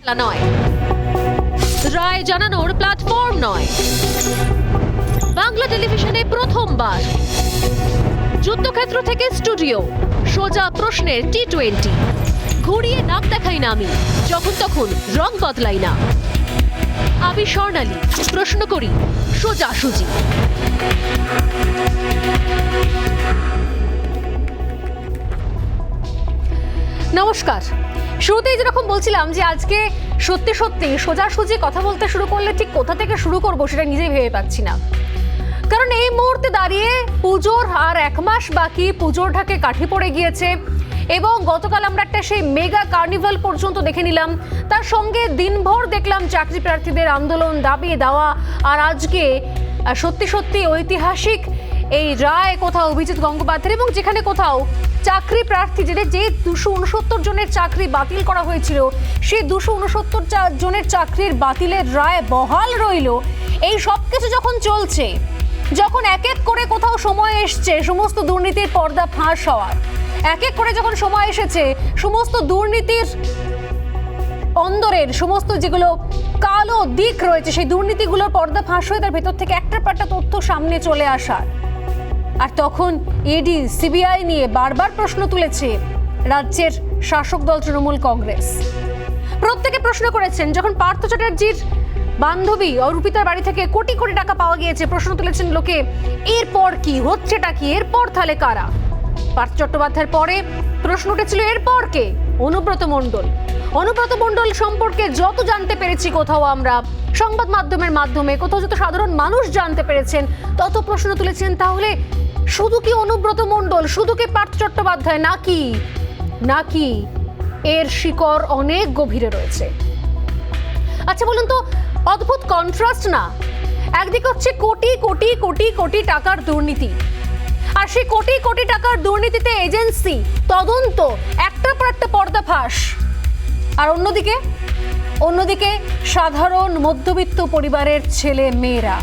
নয়, রায় জানানোর প্ল্যাটফর্ম নয়। বাংলা টেলিভিশনে প্রথমবার যুদ্ধক্ষেত্র থেকে স্টুডিও, সোজা প্রশ্নের T20। ঘুরিয়ে নাক দেখাই না আমি, যখন তখন রং বদলাই না। আমি স্বর্ণালী, প্রশ্ন করি সোজাসুজি। নমস্কার। শুরুতেই যেরকম বলছিলাম যে আজকে সত্যি সত্যি সোজাসুজি কথা বলতে শুরু করলে ঠিক কোথা থেকে শুরু করবো সেটা নিজেই ভেবে পাচ্ছি না। কারণ এই মুহূর্তে দাঁড়িয়ে পুজোর আর 1 মাস বাকি, পুজোর ঢাকে কাঠি পড়ে গিয়েছে এবং গতকাল আমরা একটা সেই মেগা কার্নিভাল পর্যন্ত দেখে নিলাম। তার সঙ্গে দিনভর দেখলাম চাকরি প্রার্থীদের আন্দোলন, দাবি দেওয়া, আর আজকে সত্যি সত্যি ঐতিহাসিক এই রায় কোথাও অভিজিৎ গঙ্গোপাধ্যায়ের, এবং যেখানে কোথাও চাকরি প্রার্থী যে 269 জনের চাকরি বাতিল করা হয়েছিল, সেই 269 জনের চাকরির বাতিলের রায় বহাল রইল। এই সব কিছু যখন চলছে, যখন এক এক করে কোথাও সময় এসছে সমস্ত দুর্নীতির পর্দা ফাঁস হওয়ার, এক এক করে যখন সময় এসেছে সমস্ত দুর্নীতির অন্দরের সমস্ত যেগুলো কালো দিক রয়েছে সেই দুর্নীতিগুলোর পর্দা ফাঁস হয়ে তার ভেতর থেকে একটা পাল্টা তথ্য সামনে চলে আসার, আর তখন ইডি সিবিআই নিয়ে বারবার প্রশ্ন তুলেছে রাজ্যের শাসক দল তৃণমূল কংগ্রেস। প্রত্যেকে প্রশ্ন করেছেন, যখন পার্থ চ্যাটার্জির বান্ধবী অরূপিতার বাড়ি থেকে কোটি কোটি টাকা পাওয়া গিয়েছে, প্রশ্ন তুলেছেন লোকে এরপর কি হচ্ছেটা কি, এরপর তাহলে কারা? পার্থ চট্টোপাধ্যায়ের পরে প্রশ্ন উঠেছিল এরপর কে? অনুব্রত মণ্ডল সম্পর্কে যত জানতে পেরেছি কোথাও আমরা সংবাদ মাধ্যমের মাধ্যমে, কোথাও যত সাধারণ মানুষ জানতে পেরেছেন, তত প্রশ্ন তুলেছেন তাহলে শুধু কি অনুব্রত মণ্ডল, শুধু কি পার্থ চট্টোপাধ্যায়, নাকি এর শিকড় অনেক গভীরে রয়েছে? আচ্ছা বলুন তো, অদ্ভুত কন্ট্রাস্ট না? একদিকে হচ্ছে কোটি কোটি কোটি কোটি টাকার দুর্নীতি, আর সেই কোটি কোটি টাকার দুর্নীতিতে এজেন্সি, তদন্ত, একটার পর একটা পর্দাফাঁস। আর অন্যদিকে সাধারণ মধ্যবিত্ত পরিবারের ছেলে মেয়েরা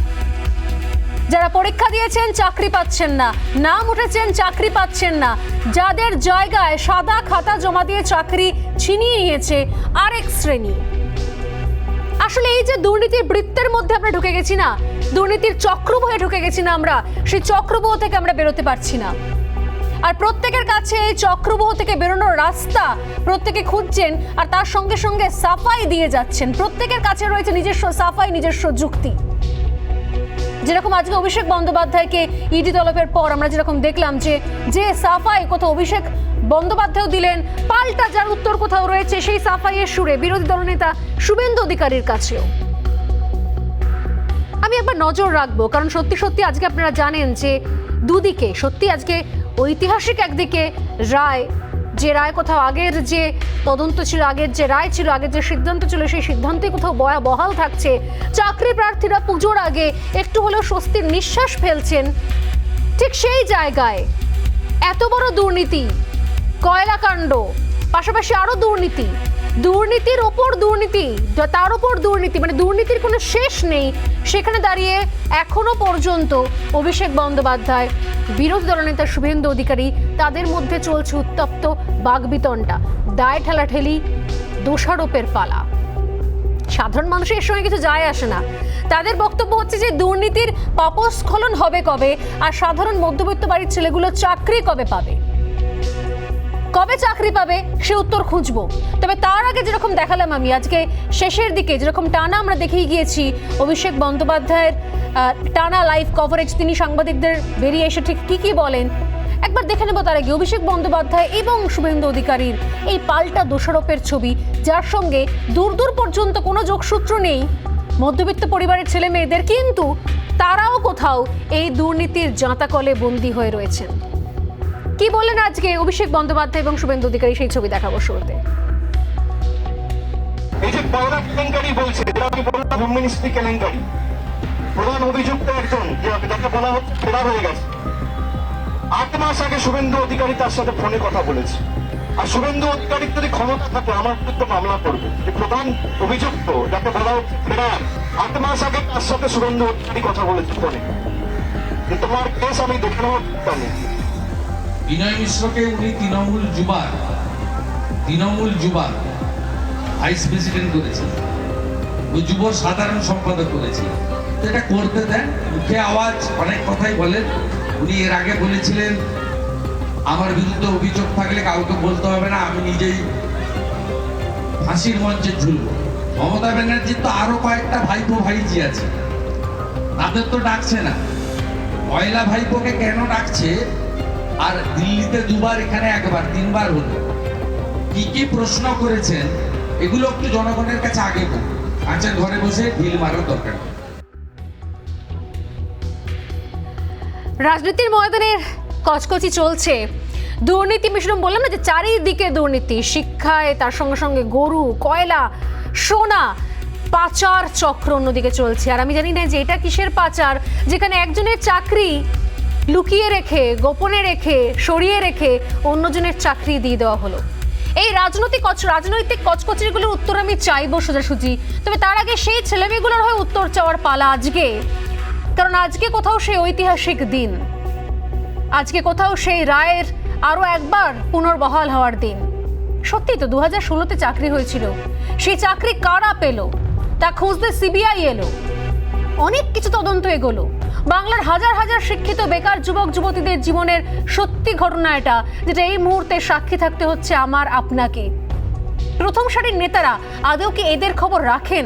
যারা পরীক্ষা দিয়েছেন চাকরি পাচ্ছেন না, নাম উঠেছেন চাকরি পাচ্ছেন না, যাদের জায়গায় সাদা খাতা জমা দিয়ে চাকরি ছিনিয়ে নিয়েছে আরেক শ্রেণী। আসলে এই যে দুর্নীতির বৃত্তের মধ্যে আমরা ঢুকে গেছি না, দুর্নীতির চক্রবহে ঢুকে গেছি না আমরা, সেই চক্রবহ থেকে আমরা বেরোতে পারছি না। আর প্রত্যেকের কাছে এই চক্রবহ থেকে বেরোনোর রাস্তা প্রত্যেকে খুঁজছেন, আর তার সঙ্গে সঙ্গে সাফাই দিয়ে যাচ্ছেন। প্রত্যেকের কাছে রয়েছে নিজস্ব সাফাই, নিজস্ব যুক্তি। যেরকম আজকে অভিষেক বন্দ্যোপাধ্যায়কে ইডি তলবের পর আমরা যেরকম দেখলাম যে সাফাই কোথাও অভিষেক বন্দ্যোপাধ্যায় দিলেন, পাল্টা যার উত্তর কোথাও রয়েছে সেই সাফাইয়ের সুরে বিরোধী দলনেতা শুভেন্দু অধিকারীর কাছেও। আমি একবার নজর রাখবো, কারণ সত্যি সত্যি আজকে আপনারা জানেন যে দুদিকে সত্যি আজকে ঐতিহাসিক একদিকে রায়, যে রায় কোথাও আগের যে তদন্ত ছিল, আগের যে রায় ছিল, আগের যে সিদ্ধান্ত ছিল, সেই সিদ্ধান্তে কোথাও বহাল থাকছে। চাকরি প্রার্থীরা পুজোর আগে একটু হলেও স্বস্তির নিঃশ্বাস ফেলছেন। ঠিক সেই জায়গায় এত বড় দুর্নীতি, কয়লাকাণ্ড, পাশাপাশি আরো দুর্নীতির ওপর দুর্নীতি, তার উপর দুর্নীতি, মানে দুর্নীতির কোনো শেষ নেই। সেখানে দাঁড়িয়ে এখনো পর্যন্ত অভিষেক বন্দ্যোপাধ্যায়, বিরোধী দলনেতা শুভেন্দু অধিকারী, তাদের মধ্যে চলছে উত্তপ্ত বাগবিতণ্ডা, দায় ঠেলাঠেলি, দোষারোপের পালা। সাধারণ মানুষের এর সঙ্গে কিছু যায় আসে না। তাদের বক্তব্য হচ্ছে যে দুর্নীতির পাপস্খলন হবে কবে, আর সাধারণ মধ্যবিত্ত বাড়ির ছেলেগুলো চাকরি কবে পাবে সে উত্তর খুঁজবো। তবে তার আগে যেরকম দেখালাম আমি আজকে শেষের দিকে, যেরকম টানা আমরা দেখেই গিয়েছি অভিষেক বন্দ্যোপাধ্যায়ের টানা লাইভ কভারেজ, তিনি সাংবাদিকদের বেরিয়ে এসে ঠিক কি বলেন একবার দেখে নেব। তার আগে অভিষেক বন্দ্যোপাধ্যায় এবং শুভেন্দু অধিকারীর এই পাল্টা দোষারোপের ছবি, যার সঙ্গে দূর পর্যন্ত কোনো যোগসূত্র নেই মধ্যবিত্ত পরিবারের ছেলে মেয়েদের, কিন্তু তারাও কোথাও এই দুর্নীতির জাঁতাকলে বন্দী হয়ে রয়েছেন। কি বললেন আজকে অভিষেক বন্দ্যোপাধ্যায় এবং শুভেন্দু অধিকারী, সেই ছবি দেখাবো শুরুতে। এই যে পাওনা কেলেঙ্কারি বলছে, যেটা আমি বললাম হোম মিনিস্ট্রি কেলেঙ্কারি, প্রধান অভিযুক্ত একজন যাকে বলা হচ্ছে ফেরার হয়ে গেছে। 8 মাস আগে শুভেন্দু অধিকারী তার সাথে ফোনে কথা বলেছে, আর শুভেন্দু অধিকারীর যদি ক্ষমতা থাকে আমার বিরুদ্ধে মামলা করবে। প্রধান অভিযুক্ত যাকে বলা হচ্ছে ফেরার, 8 মাস আগে তার সাথে শুভেন্দু অধিকারী কথা বলেছে ফোনে। তোমার কেস আমি দেখে নেওয়ার জানি। বিনয় মিশ্রকে উনি তৃণমূল যুবার ভাইস প্রেসিডেন্ট করেছি, ওই যুব সাধারণ সম্পাদক করেছি। তো এটা করতে দেন, মুখে আওয়াজ অনেক কথাই বলেন। উনি এর আগে বলেছিলেন আমার বিরুদ্ধে অভিযোগ থাকলে কাউকে বলতে হবে না, আমি নিজেই ফাঁসির মঞ্চে ঝুলবো। মমতা ব্যানার্জির তো আরো কয়েকটা ভাইপো ভাইজি আছে, তাদের তো ডাকছে না। পয়লা ভাইপোকে কেন ডাকছে? আর দিল্লিতে দুবার, এখানে একবার, তিনবার হলো। কি কি প্রশ্ন করেছেন এগুলো একটু জনগণের কাছে আগে বলুন, আচ্ছা ঘরে বসে ঢিল মারার দরকার নেই। রাজনীতির ময়দানের কচকচি চলছে। দুর্নীতি মিশ্রণ বললাম না যে চারিদিকে দুর্নীতি, শিক্ষায়, তার সঙ্গে সঙ্গে গরু, কয়লা, সোনা, পাচার চক্র অন্যদিকে চলছে। আর আমি জানি না যে এটা কিসের পাচার, যেখানে একজনের চাকরি লুকিয়ে রেখে, গোপনে রেখে, সরিয়ে রেখে অন্যজনের চাকরি দিয়ে দেওয়া হলো। এই রাজনৈতিক কচকচিগুলোর উত্তর আমি চাইবো সোজাসুজি, তবে তার আগে সেই ছেলেমেয়েগুলোর হয় উত্তর চাওয়ার পালা আজকে। কারণ আজকে কোথাও সেই ঐতিহাসিক দিন, আজকে কোথাও সেই রায়ের আরো একবার পুনর্বহাল হওয়ার দিন। সত্যি তো 2016-তে চাকরি হয়েছিল, সেই চাকরি কারা পেল তা খুঁজতে সিবিআই এলো, অনেক কিছু তদন্ত এগোলো। বাংলার হাজার হাজার শিক্ষিত বেকার যুবক যুবতীদের জীবনের সত্যি ঘটনা এটা, যেটা এই মুহূর্তে সাক্ষী থাকতে হচ্ছে আমার আপনাকে। প্রথম সারির নেতারা আদৌ কি এদের খবর রাখেন?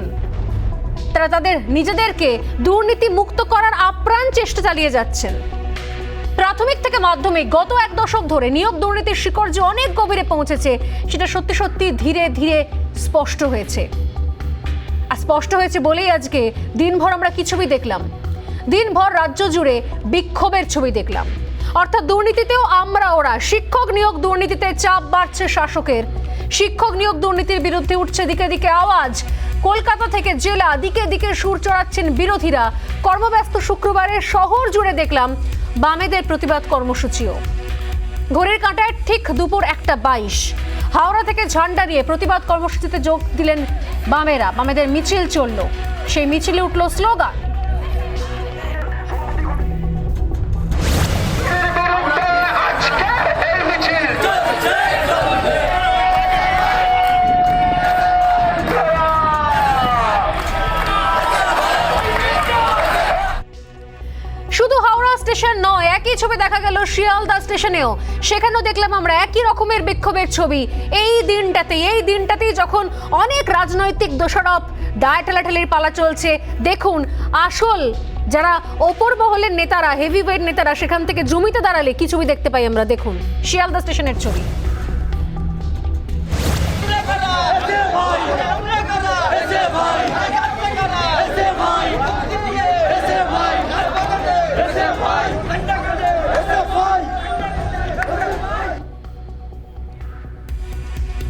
তারা তাদের নিজেদেরকে দুর্নীতি মুক্ত করার আপ্রাণ চেষ্টা চালিয়ে যাচ্ছেন। প্রাথমিক থেকে মাধ্যমিক গত এক দশক ধরে নিয়োগ দুর্নীতির শিকড় যে অনেক গভীরে পৌঁছেছে, সেটা সত্যি সত্যি ধীরে ধীরে স্পষ্ট হয়েছে। আর স্পষ্ট হয়েছে বলেই আজকে দিনভর আমরা কি ছবি দেখলাম? দিনভর রাজ্য জুড়ে বিক্ষোভের ছবি দেখলাম। অর্থাৎ দুর্নীতিতেও আমরা ওরা। শিক্ষক নিয়োগ দুর্নীতিতে চাপ বাড়ছে শাসকের, শিক্ষক নিয়োগ দুর্নীতির বিরুদ্ধে উঠছে দিকে দিকে আওয়াজ। কলকাতা থেকে জেলা, দিকে দিকে সুর চড়াচ্ছেন বিরোধীরা। কর্মব্যস্ত শুক্রবারের শহর জুড়ে দেখলাম বামেদের প্রতিবাদ কর্মসূচিও। ঘড়ির কাঁটায় ঠিক দুপুর 1:22 হাওড়া থেকে ঝান্ডা নিয়ে প্রতিবাদ কর্মসূচিতে যোগ দিলেন বামেরা। বামেদের মিছিল চলল, সেই মিছিলে উঠল স্লোগান। শুধু হাওড়া স্টেশন নয়, একই ছবি দেখা গেল শিয়ালদা স্টেশনেও। সেখানেও দেখলাম আমরা একই রকমের বিক্ষোভের ছবি। এই দিনটাতেই যখন অনেক রাজনৈতিক দোষারোপ, দায় ঠেলাঠেলির পালা চলছে, দেখুন আসল যারা ওপর মহলের নেতারা, হেভিওয়েট নেতারা সেখান থেকে জমিতে দাঁড়ালে কি ছবি দেখতে পাই আমরা। দেখুন শিয়ালদা স্টেশনের ছবি।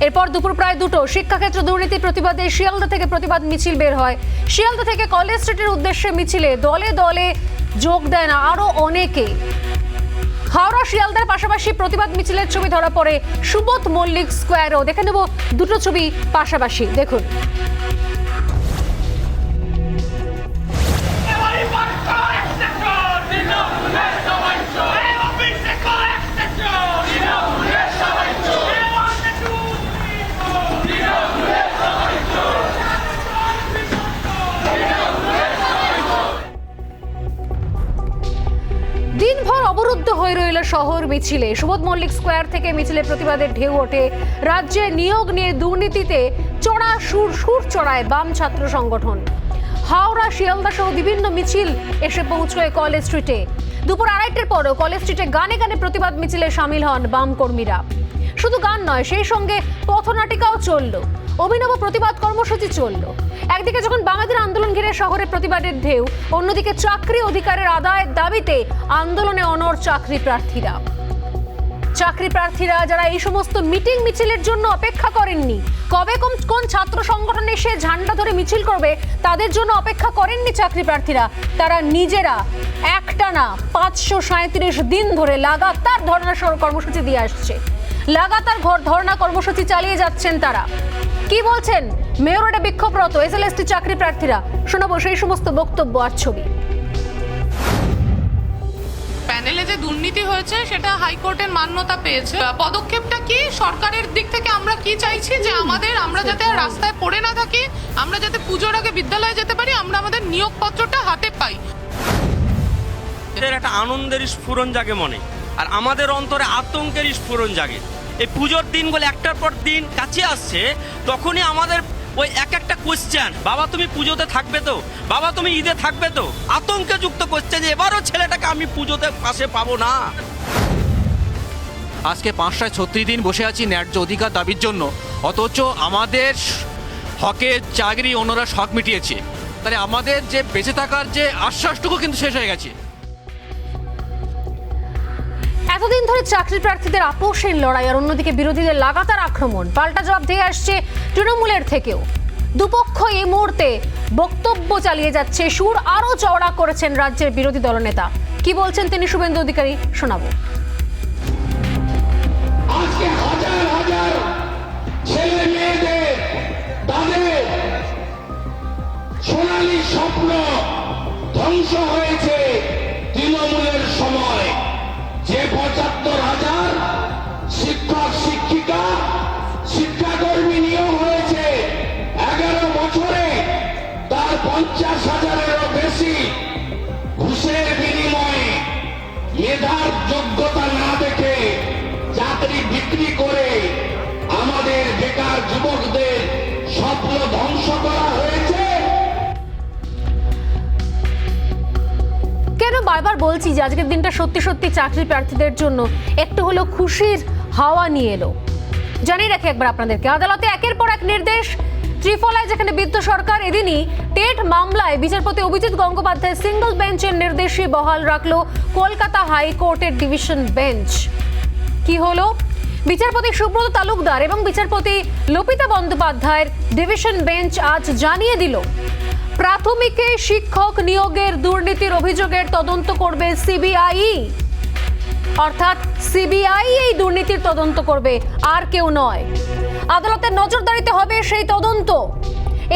এরপর দুপুর প্রায় 2টো শিক্ষাক্ষেত্র দুর্নীতি প্রতিবাদে শিয়ালদা থেকে প্রতিবাদ মিছিল বের হয়। শিয়ালদা থেকে কলেজ স্ট্রিটের উদ্দেশ্যে মিছিলে দলে দলে যোগ দেন আরো অনেকে। হাওড়া শিয়ালদার পাশাপাশি প্রতিবাদ মিছিলের ছবি ধরা পড়ে সুবোধ মল্লিক স্কোয়ারেও। দেখে নেব দুটো ছবি পাশাপাশি, দেখুন। দিনভর অবরুদ্ধ হয়ে রইল শহর মিছিলে। সুবোধ মল্লিক স্কোয়ার থেকে মিছিলে প্রতিবাদের ঢেউ ওঠে। রাজ্যে নিয়োগ নিয়ে দুর্নীতিতে চড়া সুর চড়ায় বাম ছাত্র সংগঠন। হাওড়া, শিয়ালদা সহ বিভিন্ন মিছিল এসে পৌঁছয় কলেজ স্ট্রিটে। দুপুর 2:30টার পরও কলেজ স্ট্রিটে গানে গানে প্রতিবাদ মিছিলে সামিল হন বাম কর্মীরা। শুধু গান নয়, সেই সঙ্গে পথনাটিকাও চলল, অভিনব প্রতিবাদ কর্মসূচি চলল। একদিকে যখন বামেদের আন্দোলন ঘিরে শহরে প্রতিবাদের ঢেউ, অন্যদিকে চাকরি অধিকারের আদায়ের দাবিতে আন্দোলনে অনড় চাকরি প্রার্থীরা যারা এই সমস্ত মিটিং মিছিলের জন্য অপেক্ষা করেননি, কবে কোন ছাত্র সংগঠন এসে ঝান্ডা ধরে মিছিল করবে তাদের জন্য অপেক্ষা করেননি চাকরি প্রার্থীরা। তারা নিজেরা একটানা 537 দিন ধরে লাগাতার ধর্ণা কর্মসূচি দিয়ে আসছে। লাগাতার ধর্ণা কর্মসূচি চালিয়ে যাচ্ছেন তারা। কি বলছেন মেয়রটা বিক্ষোভরত এসএলএসটি চাকরি প্রার্থীরা, শোনাবো সেই সমস্ত বক্তব্য আর ছবি। প্যানেলে যে দুর্নীতি দুর্নীতি হয়েছে সেটা হাইকোর্টের মান্যতা পেয়েছে। পদক্ষেপটা কি সরকারের দিক থেকে আমরা কি চাইছি যে আমরা যাতে আর রাস্তায় পড়ে না থাকি, আমরা যাতে পুজোর আগে বিদ্যালয়ে যেতে পারি, আমরা আমাদের নিয়োগপত্রটা হাতে পাই। এর একটা আনন্দের স্ফুরণ জাগে মনে, আর আমাদের অন্তরে আতঙ্কের স্ফুরণ জাগে। এই পুজোর দিনগুলো একটার পর দিন কাছে আসছে, তখনই আমাদের ওই একটা কোশ্চেন, বাবা তুমি পুজোতে থাকবে তো, বাবা তুমি ঈদে থাকবে তো, আতঙ্কে যুক্ত করছে যে এবারও ছেলেটাকে আমি পুজোতে পাশে পাবো না। আজকে 536 দিন বসে আছি ন্যায্য অধিকার দাবির জন্য, অথচ আমাদের হকের চাকরি অন্যরা শখ মিটিয়েছে। তাহলে আমাদের যে বেঁচে থাকার যে আশ্বাসটুকু কিন্তু শেষ হয়ে গেছে। এতদিন ধরে চাকরি প্রার্থীদের আপোষের লড়াই আর অন্যদিকে বিরোধীদের লাগাতার আক্রমণ, পাল্টা জবাব দিয়ে আসছে তৃণমূলের থেকেও। দুপক্ষ এই মুহূর্তে বক্তব্য চালিয়ে যাচ্ছে, সুর আরো চওড়া করেছেন রাজ্যের বিরোধী দলনেতা। কি বলছেন তিনি শুভেন্দু অধিকারী, শোনাবো। আজকে হাজার হাজার ছেলে মেয়েদের তাদের সোনালী স্বপ্ন ধ্বংস হয়েছে তৃণমূলের সময়। যে ৭৫,০০০ শিক্ষক শিক্ষিকা শিক্ষাকর্মী নিয়োগ হয়েছে 11 বছরে, তার ৫০,০০০-এরও বেশি ঘুষের বিনিময়ে মেধার যোগ্যতা না দেখে চাকরি বিক্রি করে আমাদের বেকার যুবকদের স্বপ্ন ধ্বংস করা হয়েছে। কেন বারবার বলছি যে আজকের দিনটা সত্যি সত্যি চাকরি প্রার্থীদের জন্য একটু হলো খুশির হাওয়া নিয়ে এলো। জানিয়ে রাখি একবার আপনাদেরকে, আদালতে একের পর এক নির্দেশ। ত্রিফলায় যেখানে বিদ্য সরকার, এদিনই টেট মামলায় বিচারপতি অভিজিৎ গঙ্গোপাধ্যায় সিঙ্গল বেঞ্চের নির্দেশই বহাল রাখলো কলকাতা হাইকোর্টের ডিভিশন বেঞ্চ। কি হলো? বিচারপতি সুব্রত তালুকদার এবং বিচারপতি লপিতা বন্দ্যোপাধ্যায়ের ডিভিশন বেঞ্চ আজ জানিয়ে দিল, প্রাথমিকে শিক্ষক নিয়োগের দুর্নীতির অভিযোগের তদন্ত করবে সিবিআই। অর্থাৎ সিবিআই এই দুর্নীতির তদন্ত করবে, আর কেউ নয়। আদালতের নজরদারিতে হবে সেই তদন্ত।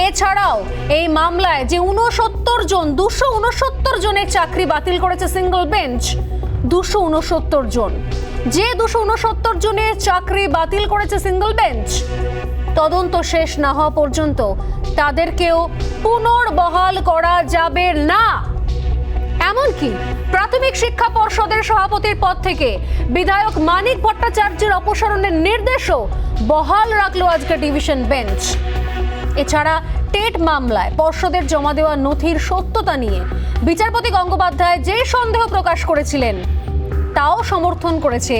এছাড়াও এই মামলায় যে 269 জনের চাকরি বাতিল করেছে সিঙ্গল বেঞ্চ, 269 জন, যে 269 জনের চাকরি বাতিল করেছে সিঙ্গল বেঞ্চ, তদন্ত শেষ না হওয়া পর্যন্ত তাদেরকেও পুনর্বহাল করা যাবে না। এমনকি প্রাথমিক শিক্ষা পর্ষদের সভাপতির পদ থেকে বিধায়ক মানিক ভট্টাচার্যের অপসারণের নির্দেশও বহাল রাখলো আজকে ডিভিশন বেঞ্চ। এছাড়া টেট মামলায় পর্ষদের জমা দেওয়া নথির সত্যতা নিয়ে বিচারপতি গঙ্গোপাধ্যায় যে সন্দেহ প্রকাশ করেছিলেন তাও সমর্থন করেছে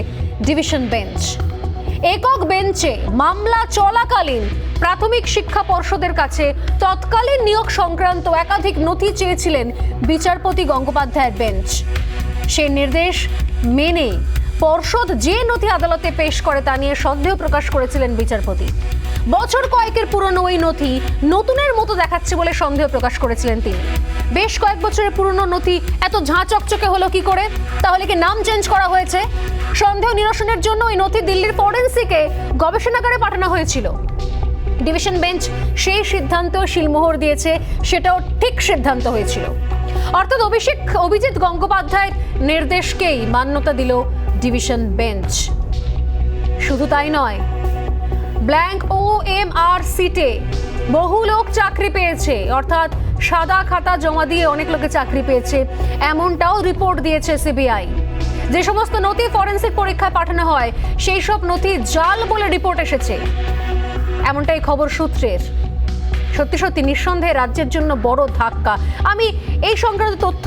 ডিভিশন বেঞ্চ। একক বেঞ্চে মামলা চলাকালীন প্রাথমিক শিক্ষা পর্ষদের কাছে তৎকালীন নিয়োগ সংক্রান্ত একাধিক নথি চেয়েছিলেন বিচারপতি গঙ্গোপাধ্যায়ের বেঞ্চ। সেই নির্দেশ মেনে পর্ষদ যে নথি আদালতে পেশ করে তা নিয়ে সন্দেহ প্রকাশ করেছিলেন বিচারপতি। বছর কয়েকের পুরনো ওই নথি নতুনের মতো দেখাচ্ছে বলে সন্দেহ প্রকাশ করেছিলেন তিনি। বেশ কয়েক বছরের পুরনো নথি এত ঝাঁ চকচকে হলো কি করে? তাহলে কি নাম চেঞ্জ করা হয়েছে? সন্দেহ নিরসনের জন্য ওই নথি দিল্লির ফরেন্সিকে গবেষণাগারে পাঠানো হয়েছিল। ডিভিশন বেঞ্চ সেই সিদ্ধান্ত শিলমোহর দিয়েছে, সেটাও ঠিক সিদ্ধান্ত হয়েছিল। অর্থাৎ অভিজিৎ গঙ্গোপাধ্যায়ের নির্দেশকেই মান্যতা দিল ডিভিশন বেঞ্চ। শুধু তাই নয়, ব্ল্যাঙ্ক OMR সিটে বহু লোক চাকরি পেয়েছে, অর্থাৎ সাদা খাতা জমা দিয়ে অনেক লোকে চাকরি পেয়েছে, এমনটাও রিপোর্ট দিয়েছে সিবিআই। যে সমস্ত নথি ফরেনসিক পরীক্ষায় পাঠানো হয় সেই সব নথি জাল বলে রিপোর্ট এসেছে, এমনটাই খবর সূত্রের। সত্যি সত্যি নিঃসন্দেহে রাজ্যের জন্য বড় ধাক্কা। আমি এই সংক্রান্ত তথ্য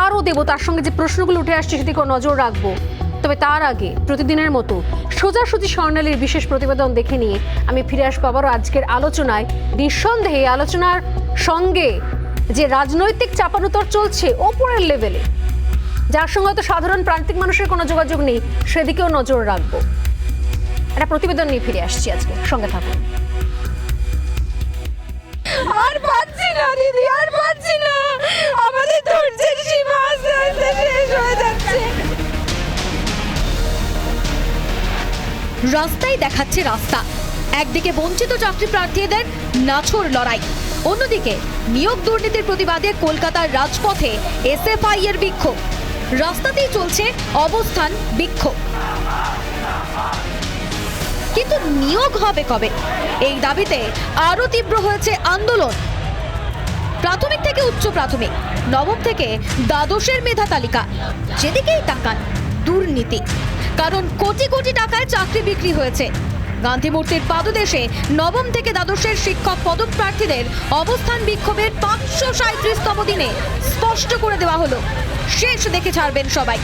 আরও দেব, তার সঙ্গে যে প্রশ্নগুলো উঠে আসছে সেদিকেও নজর রাখবো। তবে তার আগে প্রতিদিনের মতো সোজাসুজি স্বর্ণালীর বিশেষ প্রতিবেদন দেখে নিয়ে আমি ফিরে আসবো আবারও আজকের আলোচনায়। নিঃসন্দেহে আলোচনার সঙ্গে যে রাজনৈতিক চাপানুতর চলছে ওপরের লেভেলে, যার সঙ্গে হয়তো সাধারণ প্রান্তিক মানুষের কোনো যোগাযোগ নেই, সেদিকেও নজর রাখবো। একটা প্রতিবেদন নিয়ে ফিরে আসছি আজকে, সঙ্গে থাকুন। আর পাচ্ছি না দিদি, আর পাচ্ছি না, আমাদের ধৈর্যের সীমা আস্তে আস্তে শেষ হয়ে যাচ্ছে। রাস্তায় দেখাচ্ছে রাস্তা, একদিকে বঞ্চিত চাকরি প্রার্থীদের নাছোড় লড়াই, অন্যদিকে নিয়োগ দুর্নীতির প্রতিবাদে কলকাতার রাজপথে SFI এর বিক্ষোভ। রাস্তাতেই চলছে অবস্থান বিক্ষোভ। কিন্তু নিয়োগ হবে কবে, এই দাবিতে আরো তীব্র হয়েছে আন্দোলন। প্রাথমিক থেকে উচ্চ প্রাথমিক, নবম থেকে দ্বাদশের মেধা তালিকা, যেদিকেই তাকান দুর্নীতি। কারণ কোটি কোটি টাকায় চাকরি বিক্রি হয়েছে। গান্ধী মূর্তির পাদদেশে নবম থেকে দ্বাদশের শিক্ষক পদক প্রার্থীদের অবস্থান বিক্ষোভের 537তম দিনে স্পষ্ট করে দেওয়া হলো, শেষ দেখে ছাড়বেন সবাই।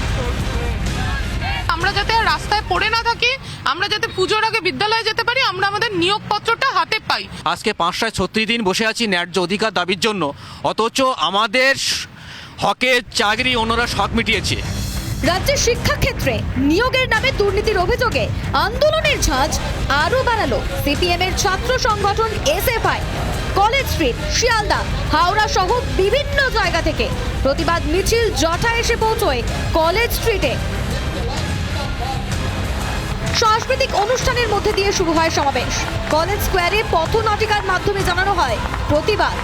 আমরা যাতে আর রাস্তায় পড়ে না থাকি, আমরা যাতে পুজোর আগে বিদ্যালয়ে যেতে পারি, আমরা আমাদের নিয়োগপত্রটা হাতে পাই। আজকে 536 দিন বসে আছি ন্যায্য অধিকার দাবির জন্য, অথচ আমাদের হকের চাকরি অন্যরা শখ মিটিয়েছে। রাজ্যের শিক্ষাক্ষেত্রে নিয়োগের নামে দুর্নীতির অভিযোগে আন্দোলনের ঝাঁজ আরও বাড়ালো সিপিএমের ছাত্র সংগঠন SFI. College street, Sealdah, Howrah সহ বিভিন্ন জায়গা থেকে প্রতিবাদ মিছিল জটা এসে পৌঁছয় কলেজ স্ট্রিটে। সাংস্কৃতিক অনুষ্ঠানের মধ্যে দিয়ে শুরু হয় সমাবেশ। কলেজ স্কোয়ারে পথনাটিকার মাধ্যমে জানানো হয় প্রতিবাদ।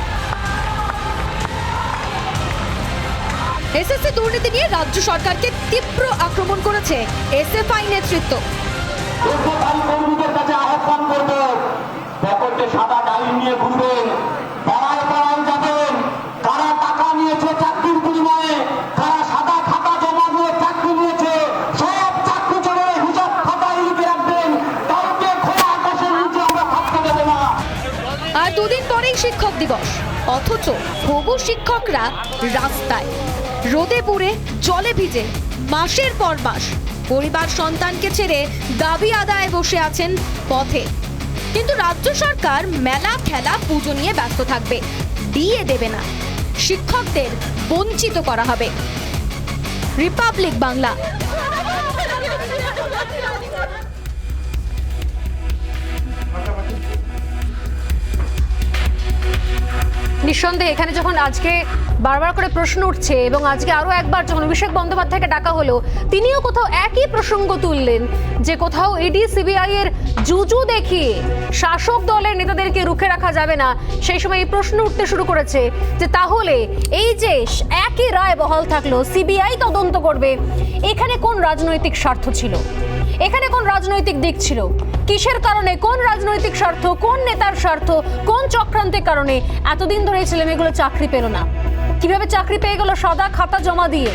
এসএসসি দুর্নীতি নিয়ে রাজ্য সরকারকে তীব্র আক্রমণ করেছে এসএফআই নেতৃত্ব। কর্মীদের কাছে আহ্বান করব, পকেটে সাদা ডালি নিয়ে ঘুরবেন, পাড়ায় পাড়ায় যাবেন, কারা টাকা নিয়েছে চাকরির বিনিময়ে, কারা সাদা খাতা জমা দিয়ে চাকরি নিয়েছে, সব চাকরি চলে হিসাব খাতায় লিখে রাখবেন। কাউকে খোলা আকাশের নিচে আমরা থাকতে দেব না। আর দুদিন পরেই শিক্ষক দিবস, অথচ হবু শিক্ষকরা রাস্তায় রোদে পুড়ে জলে ভিজে মাসের পর মাস পরিবার সন্তানকে ছেড়ে দাবি আদায়ে বসে আছেন পথে। কিন্তু রাজ্য সরকার মেলা খেলা পুজো নিয়ে ব্যস্ত থাকবে, দিয়ে দেবে না, শিক্ষকদের বঞ্চিত করা হবে। রিপাবলিক বাংলা। নিঃসন্দেহে এখানে যখন আজকে বারবার করে প্রশ্ন উঠছে এবং আজকে আরো একবার যখন অভিষেক বন্দ্যোপাধ্যায়কে ডাকা হলো, তিনিও কোথাও একই প্রসঙ্গ তুললেন যে কোথাও ইডি সিবিআই এর জুজু দেখিয়ে শাসক দলের নেতাদেরকে রুখে রাখা যাবে না। সেই সময় এই প্রশ্ন উঠতে শুরু করেছে যে তাহলে এই যে একই রায় বহাল থাকলো, সিবিআই তদন্ত করবে, এখানে কোন রাজনৈতিক স্বার্থ ছিল, এখানে কোন রাজনৈতিক দিক ছিল, কিসের কারণে, কোন রাজনৈতিক স্বার্থ, কোন নেতার স্বার্থ, কোন চক্রান্তের কারণে এতদিন ধরে এই ছেলেমেয়েগুলো চাকরি পেল না, কিভাবে চাকরি পেয়ে গেল সাদা খাতা জমা দিয়ে?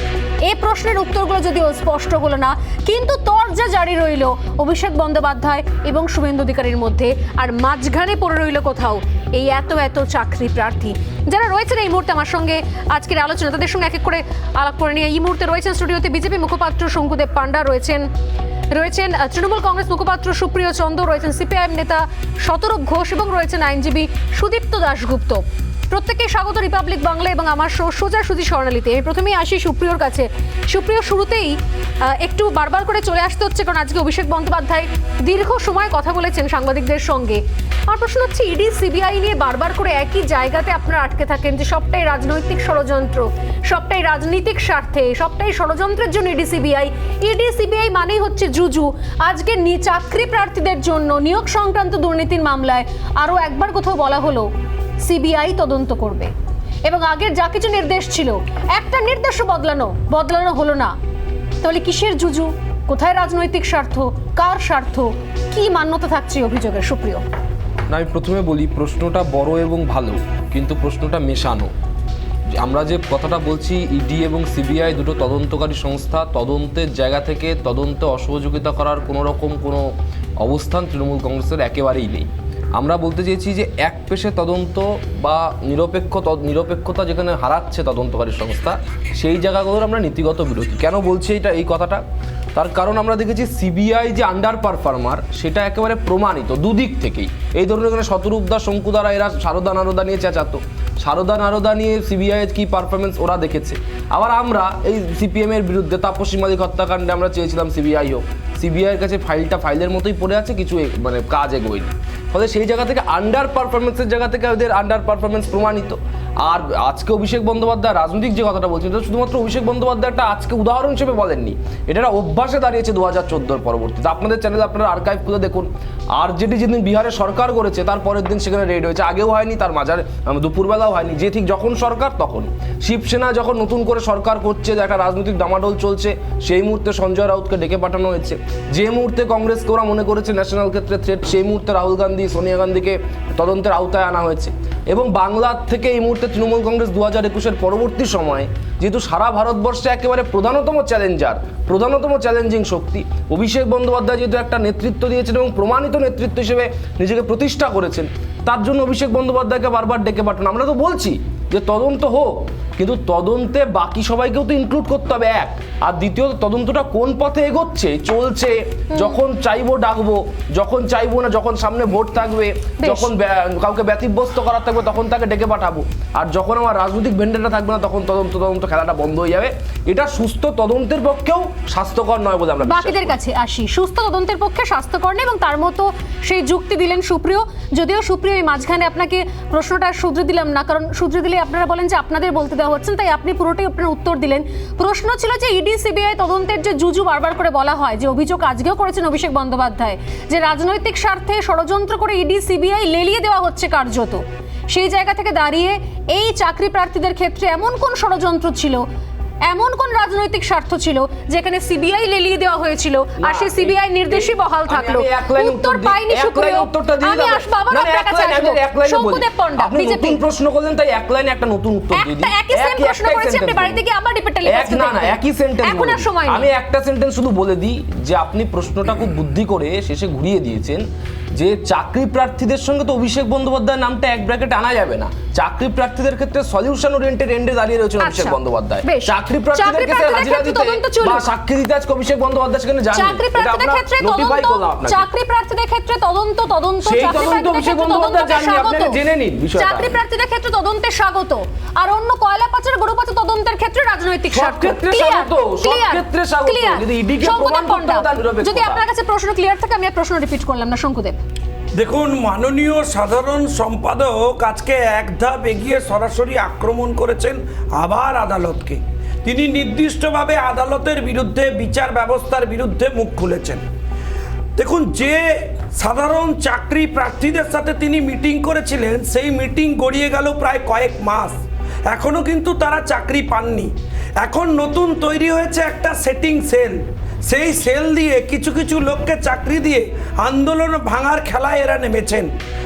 এই প্রশ্নের উত্তরগুলো যদিও স্পষ্ট হলো না, কিন্তু তরজা জারি রইল অভিষেক বন্দ্যোপাধ্যায় এবং শুভেন্দু অধিকারীর মধ্যে। আর মাঝখানে পড়ে রইল কোথাও এই এত এত চাকরি প্রার্থী যারা রয়েছেন এই মুহূর্তে আমার সঙ্গে আজকের আলোচনা, তাদের সঙ্গে এক এক করে আলাপ করে নিয়ে এই মুহূর্তে রয়েছেন স্টুডিওতে বিজেপি মুখপাত্র শঙ্কুদেব পান্ডা, রয়েছেন তৃণমূল কংগ্রেস মুখপাত্র সুপ্রিয় চন্দ, রয়েছেন সিপিআইএম নেতা শতরূপ ঘোষ এবং রয়েছেন আইনজীবী সুদীপ্ত দাশগুপ্ত। প্রত্যেককে স্বাগত রিপাবলিক বাংলা এবং আমার সোজাসুজি স্বর্ণালীতে। আমি প্রথমেই আসি সুপ্রিয়র কাছে। সুপ্রিয়, শুরুতেই একটু বারবার করে চলে আসতে হচ্ছে কারণ আজকে অভিষেক বন্দ্যোপাধ্যায় দীর্ঘ সময় কথা বলেছেন সাংবাদিকদের সঙ্গে। আমার প্রশ্ন হচ্ছে, ইডি সিবিআই নিয়ে বারবার করে একই জায়গাতে আপনারা আটকে থাকেন যে সবটাই রাজনৈতিক ষড়যন্ত্র, সবটাই রাজনৈতিক স্বার্থে, সবটাই ষড়যন্ত্রের জন্য ইডি সিবিআই মানেই হচ্ছে জুজু। আজকে চাকরি প্রার্থীদের জন্য নিয়োগ সংক্রান্ত দুর্নীতির মামলায় আরও একবার কোথাও বলা হলো সিবিআই তদন্ত করবে এবং আগের যা কিছু নির্দেশ ছিল একটা নির্দেশও বদলানো হলো না। তাহলে কিসের জুজু, কোথায় রাজনৈতিক স্বার্থ, কার স্বার্থ, কি মান্যতা থাকছে অভিযোগের? সুপ্রিয়, আমি প্রথমে বলি, প্রশ্নটা বড় এবং ভালো, কিন্তু প্রশ্নটা মেশানো। আমরা যে কথাটা বলছি, ইডি এবং সিবিআই দুটো তদন্তকারী সংস্থা, তদন্তের জায়গা থেকে তদন্তে অসহযোগিতা করার কোনো রকম কোনো অবস্থান তৃণমূল কংগ্রেসের একেবারেই নেই। আমরা বলতে চেয়েছি যে এক পেশে তদন্ত বা নিরপেক্ষতা যেখানে হারাচ্ছে তদন্তকারী সংস্থা, সেই জায়গাগুলোর আমরা নীতিগত বিরোধী। কেন বলছি এই কথাটা? তার কারণ আমরা দেখেছি সিবিআই যে আন্ডার পারফর্মার সেটা একেবারে প্রমাণিত দুদিক থেকেই। এই ধরনের এখানে শতরূপদা, শঙ্কুদারা এরা সারদা নারদা নিয়ে চেঁচাতো, সারদা নারদা নিয়ে সিবিআইয়ের কী পারফরমেন্স ওরা দেখেছে। আবার আমরা এই সিপিএমের বিরুদ্ধে তাপসী মালিক হত্যাকাণ্ডে আমরা চেয়েছিলাম সিবিআই হোক, সিবিআইয়ের কাছে ফাইলের মতোই পড়ে আছে, কিছু কাজ এগোয়নি। ফলে সেই জায়গা থেকে আন্ডার পারফরমেন্সের জায়গা থেকে ওদের আন্ডার পারফরমেন্স প্রমাণিত। আর আজকে অভিষেক বন্দ্যোপাধ্যায় রাজনৈতিক যে কথাটা বলছেন, এটা শুধুমাত্র অভিষেক বন্দ্যোপাধ্যায় একটা আজকে উদাহরণ হিসেবে বলেননি, এটা একটা অভ্যাসে দাঁড়িয়েছে 2014 পরবর্তীতে। আপনাদের চ্যানেলে আপনারা আর্কাইভ খুলে দেখুন, আরজেডি যেদিন বিহারে সরকার করেছে তার পরের দিন সেখানে রেড হয়েছে, আগেও হয়নি, তার মাঝারে দুপুরবেলাও হয়নি, যে ঠিক যখন সরকার তখন। শিবসেনা যখন নতুন করে সরকার করছে, একটা রাজনৈতিক ডামাডোল চলছে, সেই মুহূর্তে সঞ্জয় রাউতকে ডেকে পাঠানো হয়েছে। যে মুহূর্তে কংগ্রেসকে ওরা মনে করেছে ন্যাশনাল ক্ষেত্রে থ্রেট, সেই মুহূর্তে রাহুল গান্ধী, সোনিয়া গান্ধীকে তদন্তের আওতায় আনা হয়েছে। এবং বাংলার থেকে এই মুহূর্তে তৃণমূল কংগ্রেস 2021-এর পরবর্তী সময়ে যেহেতু সারা ভারতবর্ষে একেবারে প্রধানতম চ্যালেঞ্জিং শক্তি, অভিষেক বন্দ্যোপাধ্যায় যেহেতু একটা নেতৃত্ব দিয়েছেন এবং প্রমাণিত নেতৃত্ব হিসেবে নিজেকে প্রতিষ্ঠা করেছেন, তার জন্য অভিষেক বন্দ্যোপাধ্যায়কে বারবার ডেকে পাঠানো। আমরা তো বলছি যে তদন্ত হোক, কিন্তু তদন্তে বাকি সবাইকেও তো ইনক্লুড করতে হবে, এক। আর দ্বিতীয়ত তদন্তটা কোন পথে এগোচ্ছে, চলছে, যখন চাইবো ডাকবো, যখন চাইবো না, যখন সামনে ভোট থাকবে, যখন কাউকে ব্যতিব্যস্ত করার থাকবে তখন তাকে ডেকে পাঠাবো, আর যখন আমার রাজনৈতিক ভেন্ডাটা থাকবে না তখন তদন্ত খেলাটা বন্ধ হয়ে যাবে। এটা সুস্থ তদন্তের পক্ষেও স্বাস্থ্যকর নয় বলে আমরা বাকিদের কাছে আসি। সুস্থ তদন্তের পক্ষে স্বাস্থ্যকর নেই এবং তার মতো সেই যুক্তি দিলেন সুপ্রিয়। যদিও সুপ্রিয় এই মাঝখানে আপনাকে প্রশ্নটা শুধরে দিলাম না, কারণ শুধরে দিলে আপনারা বলেন যে আপনাদের বলতে দেওয়া হচ্ছেন, তাই আপনি পুরোটাই আপনার উত্তর দিলেন। প্রশ্ন ছিল যে ইডি সিবিআই তদন্তের যে জুজু বারবার করে বলা হয়, যে অভিযোগ আজকেও করেছেন অভিষেক বন্দ্যোপাধ্যায়, যে রাজনৈতিক স্বার্থে ষড়যন্ত্র করে ইডি সিবিআই লেলিয়ে দেওয়া হচ্ছে কার্যত, সেই জায়গা থেকে দাঁড়িয়ে এই চাকরি প্রার্থীদের ক্ষেত্রে এমন কোন ষড়যন্ত্র ছিল, এমন কোন রাজনৈতিক স্বার্থ ছিল যেখানে সিবিআই লেলিয়ে দেওয়া হয়েছিল আর সেই সিবিআই নির্দেশই বহাল থাকলো? উত্তর পাইনি সুপ্রিয়। আমি আসবো আবার আপনার কাছে আসবো। শঙ্কুদেব পণ্ডা, বিজেপি প্রশ্ন করলেন, তাই এক লাইনে একটা নতুন উত্তর দিয়ে দিই। একই সেম প্রশ্ন করেছি, আপনি বাড়িতে গিয়ে আবার রিপিট না একই সেন্টেন্স, এখন আর সময় নেই। আমি একটা সেন্টেন্স শুধু বলে দিই যে আপনি প্রশ্নটা খুব বুদ্ধি করে শেষে ঘুরিয়ে দিয়েছেন যে চাকরি প্রার্থীদের সঙ্গে তো অভিষেক বন্দ্যোপাধ্যায়ের নামটা এক ব্র্যাকেটে আনা যাবে না। চাকরি প্রার্থীদের ক্ষেত্রে সলিউশন ওরিয়েন্টেড এন্ডে দাঁড়িয়ে রয়েছে অভিষেক বন্দ্যোপাধ্যায়। চাকরি প্রার্থীদের ক্ষেত্রে হাজিরা দিতে বা সাক্ষী দিতে আজকে অভিষেক বন্দ্যোপাধ্যায় সেখানে যান। চাকরি প্রার্থীদের ক্ষেত্রে নোটিফাই করলাম আপনাকে। চাকরি প্রার্থীদের ক্ষেত্রে তদন্ত সেই তদন্ত অভিষেক বন্দ্যোপাধ্যায় জানেন, আপনাকে জেনে নিন বিষয়টা। চাকরি প্রার্থীদের ক্ষেত্রে তদন্তে স্বাগত, আর অন্য কয়লা পাচার গরু পাচার তদন্তের ক্ষেত্রে রাজনৈতিক স্বার্থ। যদি আপনার কাছে প্রশ্ন ক্লিয়ার থাকে, আমি আর প্রশ্ন রিপিট করলাম না। শঙ্কুদেব, দেখুন, মাননীয় সাধারণ সম্পাদক আজকে এক ধাপ এগিয়ে সরাসরি আক্রমণ করেছেন আবার আদালতকে। তিনি নির্দিষ্টভাবে আদালতের বিরুদ্ধে, বিচার ব্যবস্থার বিরুদ্ধে মুখ খুলেছেন। দেখুন, যে সাধারণ চাকরি প্রার্থীদের সাথে তিনি মিটিং করেছিলেন, সেই মিটিং গড়িয়ে গেল প্রায় কয়েক মাস, এখনো কিন্তু তারা চাকরি পাননি। এখন নতুন তৈরি হয়েছে একটা সেটিং সেল, সেই সেল দিয়ে কিছু কিছু লোককে চাকরি দিয়ে আন্দোলন ভাঙার খেলায় এরা নেমেছেন।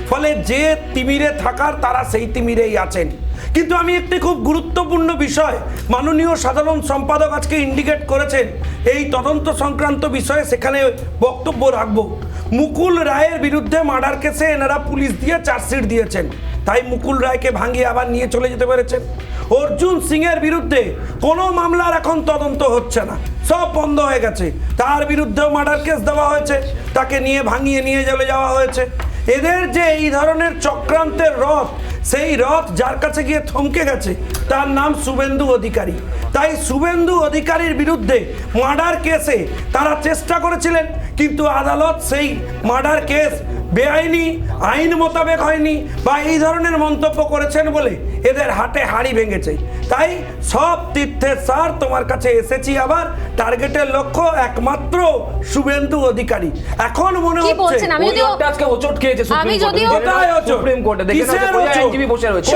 ফলে যে তিমিরে থাকার তারা সেই তিমিরেই আছেন। কিন্তু আমি একটি খুব গুরুত্বপূর্ণ বিষয় মাননীয় সাধারণ সম্পাদক আজকে ইন্ডিকেট করেছেন এই তদন্ত সংক্রান্ত বিষয়ে, সেখানে বক্তব্য রাখবো। মুকুল রায়ের বিরুদ্ধে মার্ডার কেসে এনারা পুলিশ দিয়ে চার্জশিট দিয়েছেন, তাই মুকুল রায়কে ভাঙিয়ে আবার নিয়ে চলে যেতে পেরেছেন। অর্জুন সিং এর বিরুদ্ধে কোনো মামলার এখন তদন্ত হচ্ছে না, সব বন্ধ হয়ে গেছে। তার বিরুদ্ধেও মার্ডার কেস দেওয়া হয়েছে, তাকে নিয়ে ভাঙিয়ে নিয়ে চলে যাওয়া হয়েছে। এদের যে এই ধরনের চক্রান্তের রথ, সেই রথ যার কাছে গিয়ে থমকে গেছে তার নাম শুভেন্দু অধিকারী। তাই শুভেন্দু অধিকারীর বিরুদ্ধে মার্ডার কেসে তারা চেষ্টা করেছিলেন, কিন্তু আদালত সেই মার্ডার কেস বেআইনি, আইন মোতাবেক হয়নি বা এই ধরনের মন্তব্য করেছেন বলে এদের হাটে হাড়ি ভেঙেছে। তাই সব তীর্থের সার তোমার কাছে এসেছি আবার, টার্গেটের লক্ষ্য একমাত্র শুভেন্দু অধিকারী। এখন মনে হচ্ছে আজকে হোঁচট খেয়েছে সুপ্রিম কোর্টে, দেখেন আইনজীবী বসে রয়েছে।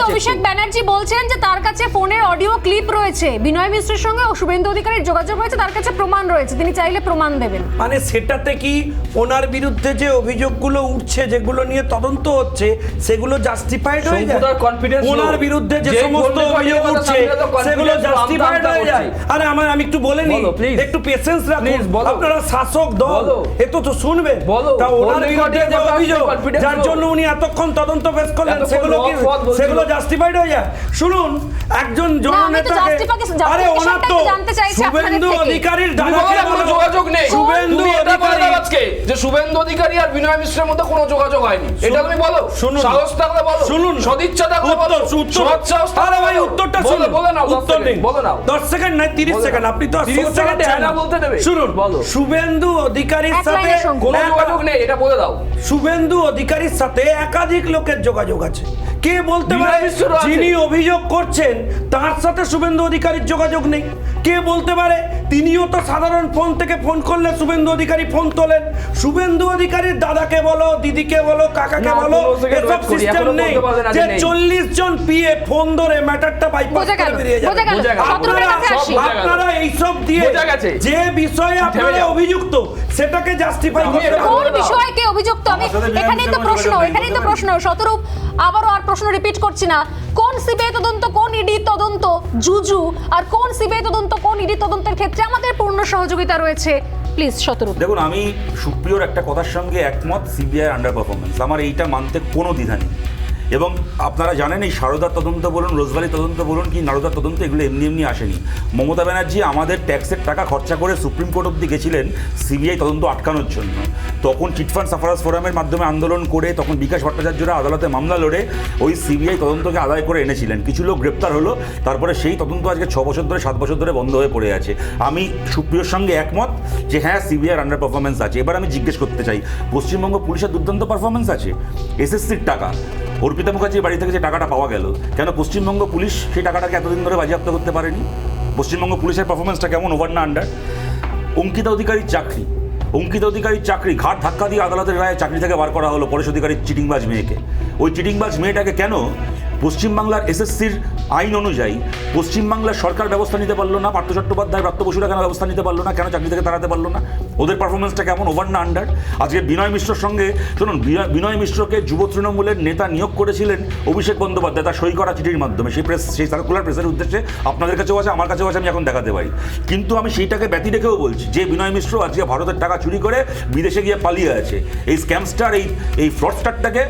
অভিষেক ব্যানার্জি বলছেন যে তার কাছে ফোনের অডিও ক্লিপ রয়েছে, বিনয় মিশ্রের সঙ্গে শুভেন্দু অধিকারীর যোগাযোগ হয়েছে, তার কাছে প্রমাণ রয়েছে, তিনি চাইলে প্রমাণ দেবেন। মানে সেটাতে কি ওনার বিরুদ্ধে যে অভিযোগগুলো উঠছে, যেগুলো নিয়ে তদন্ত হচ্ছে, সেগুলো জাস্টিফাইড হয়ে যায়? ওনার বিরুদ্ধে যে সমস্ত অভিযোগ উঠছে সেগুলো জাস্টিফাইড হয়ে যায়? আরে আমি একটু বলে নিই, একটু পেশেন্স রাখুন, আপনারা শাসক দল, এত তো শুনবে। তা ওনার বিরুদ্ধে যে অভিযোগ, যার জন্য উনি এতক্ষণ তদন্ত পেশ করলেন, সেগুলো জাস্টিফাইড হয়ে যায়? শুনুন, একজন জননেতাকে, আরে ওনার তো শুভেন্দু শুভেন্দু থেকে। অধিকারীর তুমি দাদাকে বলো না, কোনো বলো। যোগাযোগ নেই। শুভেন্দু তুমি এটা বলে অধিকারী- দাও আজকে যে শুভেন্দু অধিকারী আর বিনয় মিশ্রের মধ্যে কোনো যোগাযোগ হয়নি, এটা তুমি বলো। শুনুন। সাহস থাকলে বলো, শুনুন। সদিচ্ছা থাকলে বলো, সৎ সাহস থাকলে আরে ভাই বলো। উত্তরটা বলো, শুনুন। বলে নাও, 10 উত্তর সেকেন্ড, দিন। বলে নাও। 10 সেকেন্ড নয় 30 বলে সেকেন্ড, নাও। আপনি তো 30 সোচ্চার সেকেন্ডে হচ্ছেন হ্যাঁ না। না বলতে দেবে। শুনুন, বলো। শুভেন্দু অধিকারীর এক সাথে লাইনে শোন। কোনো যোগাযোগ নেই, এটা বলে দাও। শুভেন্দু অধিকারীর সাথে একাধিক লোকের যোগাযোগ আছে। কে বলতে বিনয় পারে মিশ্রও আছে। যিনি অভিযোগ করছেন তার সাথে শুভেন্দু অধিকারীর যোগাযোগ নেই? কে বলতে পারে তিনিও তো সাধারণ ফোন থেকে ফোন করলে শুভেন্দু অধিকারী ফোন তোলেন? শুভেন্দু অধিকারীর দাদাকে বলো, দিদিকে বলো, কাকাকে না, বলো, 15 সেকেন্ড এসব wait করি, সিস্টেম এখনো নেই বলতে পারবে না যে যে নেই। 40 জন পিএ ফোন ধরে ম্যাটারটা বাইপাস বোঝা করে গেল, বেরিয়ে বোঝা যাবে। গেল। বোঝা গেল। শতরূপের কাছে আসি। বোঝা গেল। আপনারা এইসব দিয়ে বোঝা গেছে। যে বিষয়ে থেমে আপনারা যাও। অভিযুক্ত সেটাকে জাস্টিফাই তুমি করতে এটা পারবেন কোন না। বিষয়ে কে অভিযুক্ত? আমি এখানেই তো প্রশ্ন, এখানেই তো প্রশ্ন। শতরূপ, আবারও আর প্রশ্ন রিপিট করছি না, কোন সিবিআই তদন্ত, কোন ইডি তদন্ত জুজু, আর কোন সিবিআই তদন্ত, কোন ইডি তদন্তের ক্ষেত্রে আমাদের পূর্ণ সহযোগিতা রয়েছে? প্লিজ শতরূপ। দেখুন, আমি সুপ্রিয়র একটা কথার সঙ্গে একমত, সিবিআই আন্ডার পারফরমেন্স, আমার এইটা মানতে কোনো দ্বিধা নেই। এবং আপনারা জানেন এই সারদার তদন্ত বলুন, রোজভ্যালি তদন্ত বলুন কি নারদার তদন্ত, এগুলো এমনি এমনি আসেনি। মমতা ব্যানার্জি আমাদের ট্যাক্সের টাকা খরচা করে সুপ্রিম কোর্ট অব্দি গেছিলেন সিবিআই তদন্ত আটকানোর জন্য। তখন চিটফান্ড সাফারার্স ফোরামের মাধ্যমে আন্দোলন করে, তখন বিকাশ ভট্টাচার্যরা আদালতে মামলা লড়ে ওই সিবিআই তদন্তকে আদায় করে এনেছিলেন। কিছু লোক গ্রেপ্তার হলো, তারপরে সেই তদন্ত আজকে 6 বছর ধরে 7 বছর ধরে বন্ধ হয়ে পড়ে আছে। আমি সুপ্রিয়র সঙ্গে একমত যে হ্যাঁ সিবিআইয়ের আন্ডার পারফরমেন্স আছে। এবার আমি জিজ্ঞেস করতে চাই, পশ্চিমবঙ্গ পুলিশের দুর্দান্ত পারফরমেন্স আছে, এসএসসির টাকা, অর্পিতা মুখার্জির বাড়ি থেকে যে টাকাটা পাওয়া গেল, কেন পশ্চিমবঙ্গ পুলিশ সেই টাকাটাকে এতদিন ধরে বাজেয়াপ্ত করতে পারেনি? পশ্চিমবঙ্গ পুলিশের পারফরমেন্সটা কেমন, ওভার না আন্ডার? অঙ্কিতা অধিকারীর চাকরি, অঙ্কিতা অধিকারীর চাকরি ঘাট ধাক্কা দিয়ে আদালতের রায়ে চাকরি থেকে বার করা হলো পরেশ অধিকারীর চিটিংবাজ মেয়েকে। ওই চিটিংবাজ মেয়েটাকে কেন পশ্চিমবাংলার এসএসসির আইন অনুযায়ী পশ্চিমবাংলার সরকার ব্যবস্থা নিতে পারলো না? পার্থ চট্টোপাধ্যায়, ব্রাত্য বসুরা কেন ব্যবস্থা নিতে পারলো না? কেন চাকরি থেকে তাড়াতে পারলো না? ওদের পারফরমেন্সটা কেমন, ওভার না আন্ডার? আজকে বিনয় মিশ্রর সঙ্গে শুনুন, বিনয় মিশ্রকে যুব তৃণমূলের নেতা নিয়োগ করেছিলেন অভিষেক বন্দ্যোপাধ্যায় তার সই করা চিঠির মাধ্যমে। সেই সার্কুলার প্রেসের উদ্দেশ্যে আপনাদের কাছেও আছে, আমার কাছেও আছে, আমি এখন দেখাতে পারি। কিন্তু আমি সেইটাকে ব্যতি রেখেও বলছি যে বিনয় মিশ্র আজকে ভারতের টাকা চুরি করে বিদেশে গিয়ে পালিয়ে আছে। এই স্ক্যামস্টার, এই ফ্রডস্টারটাকে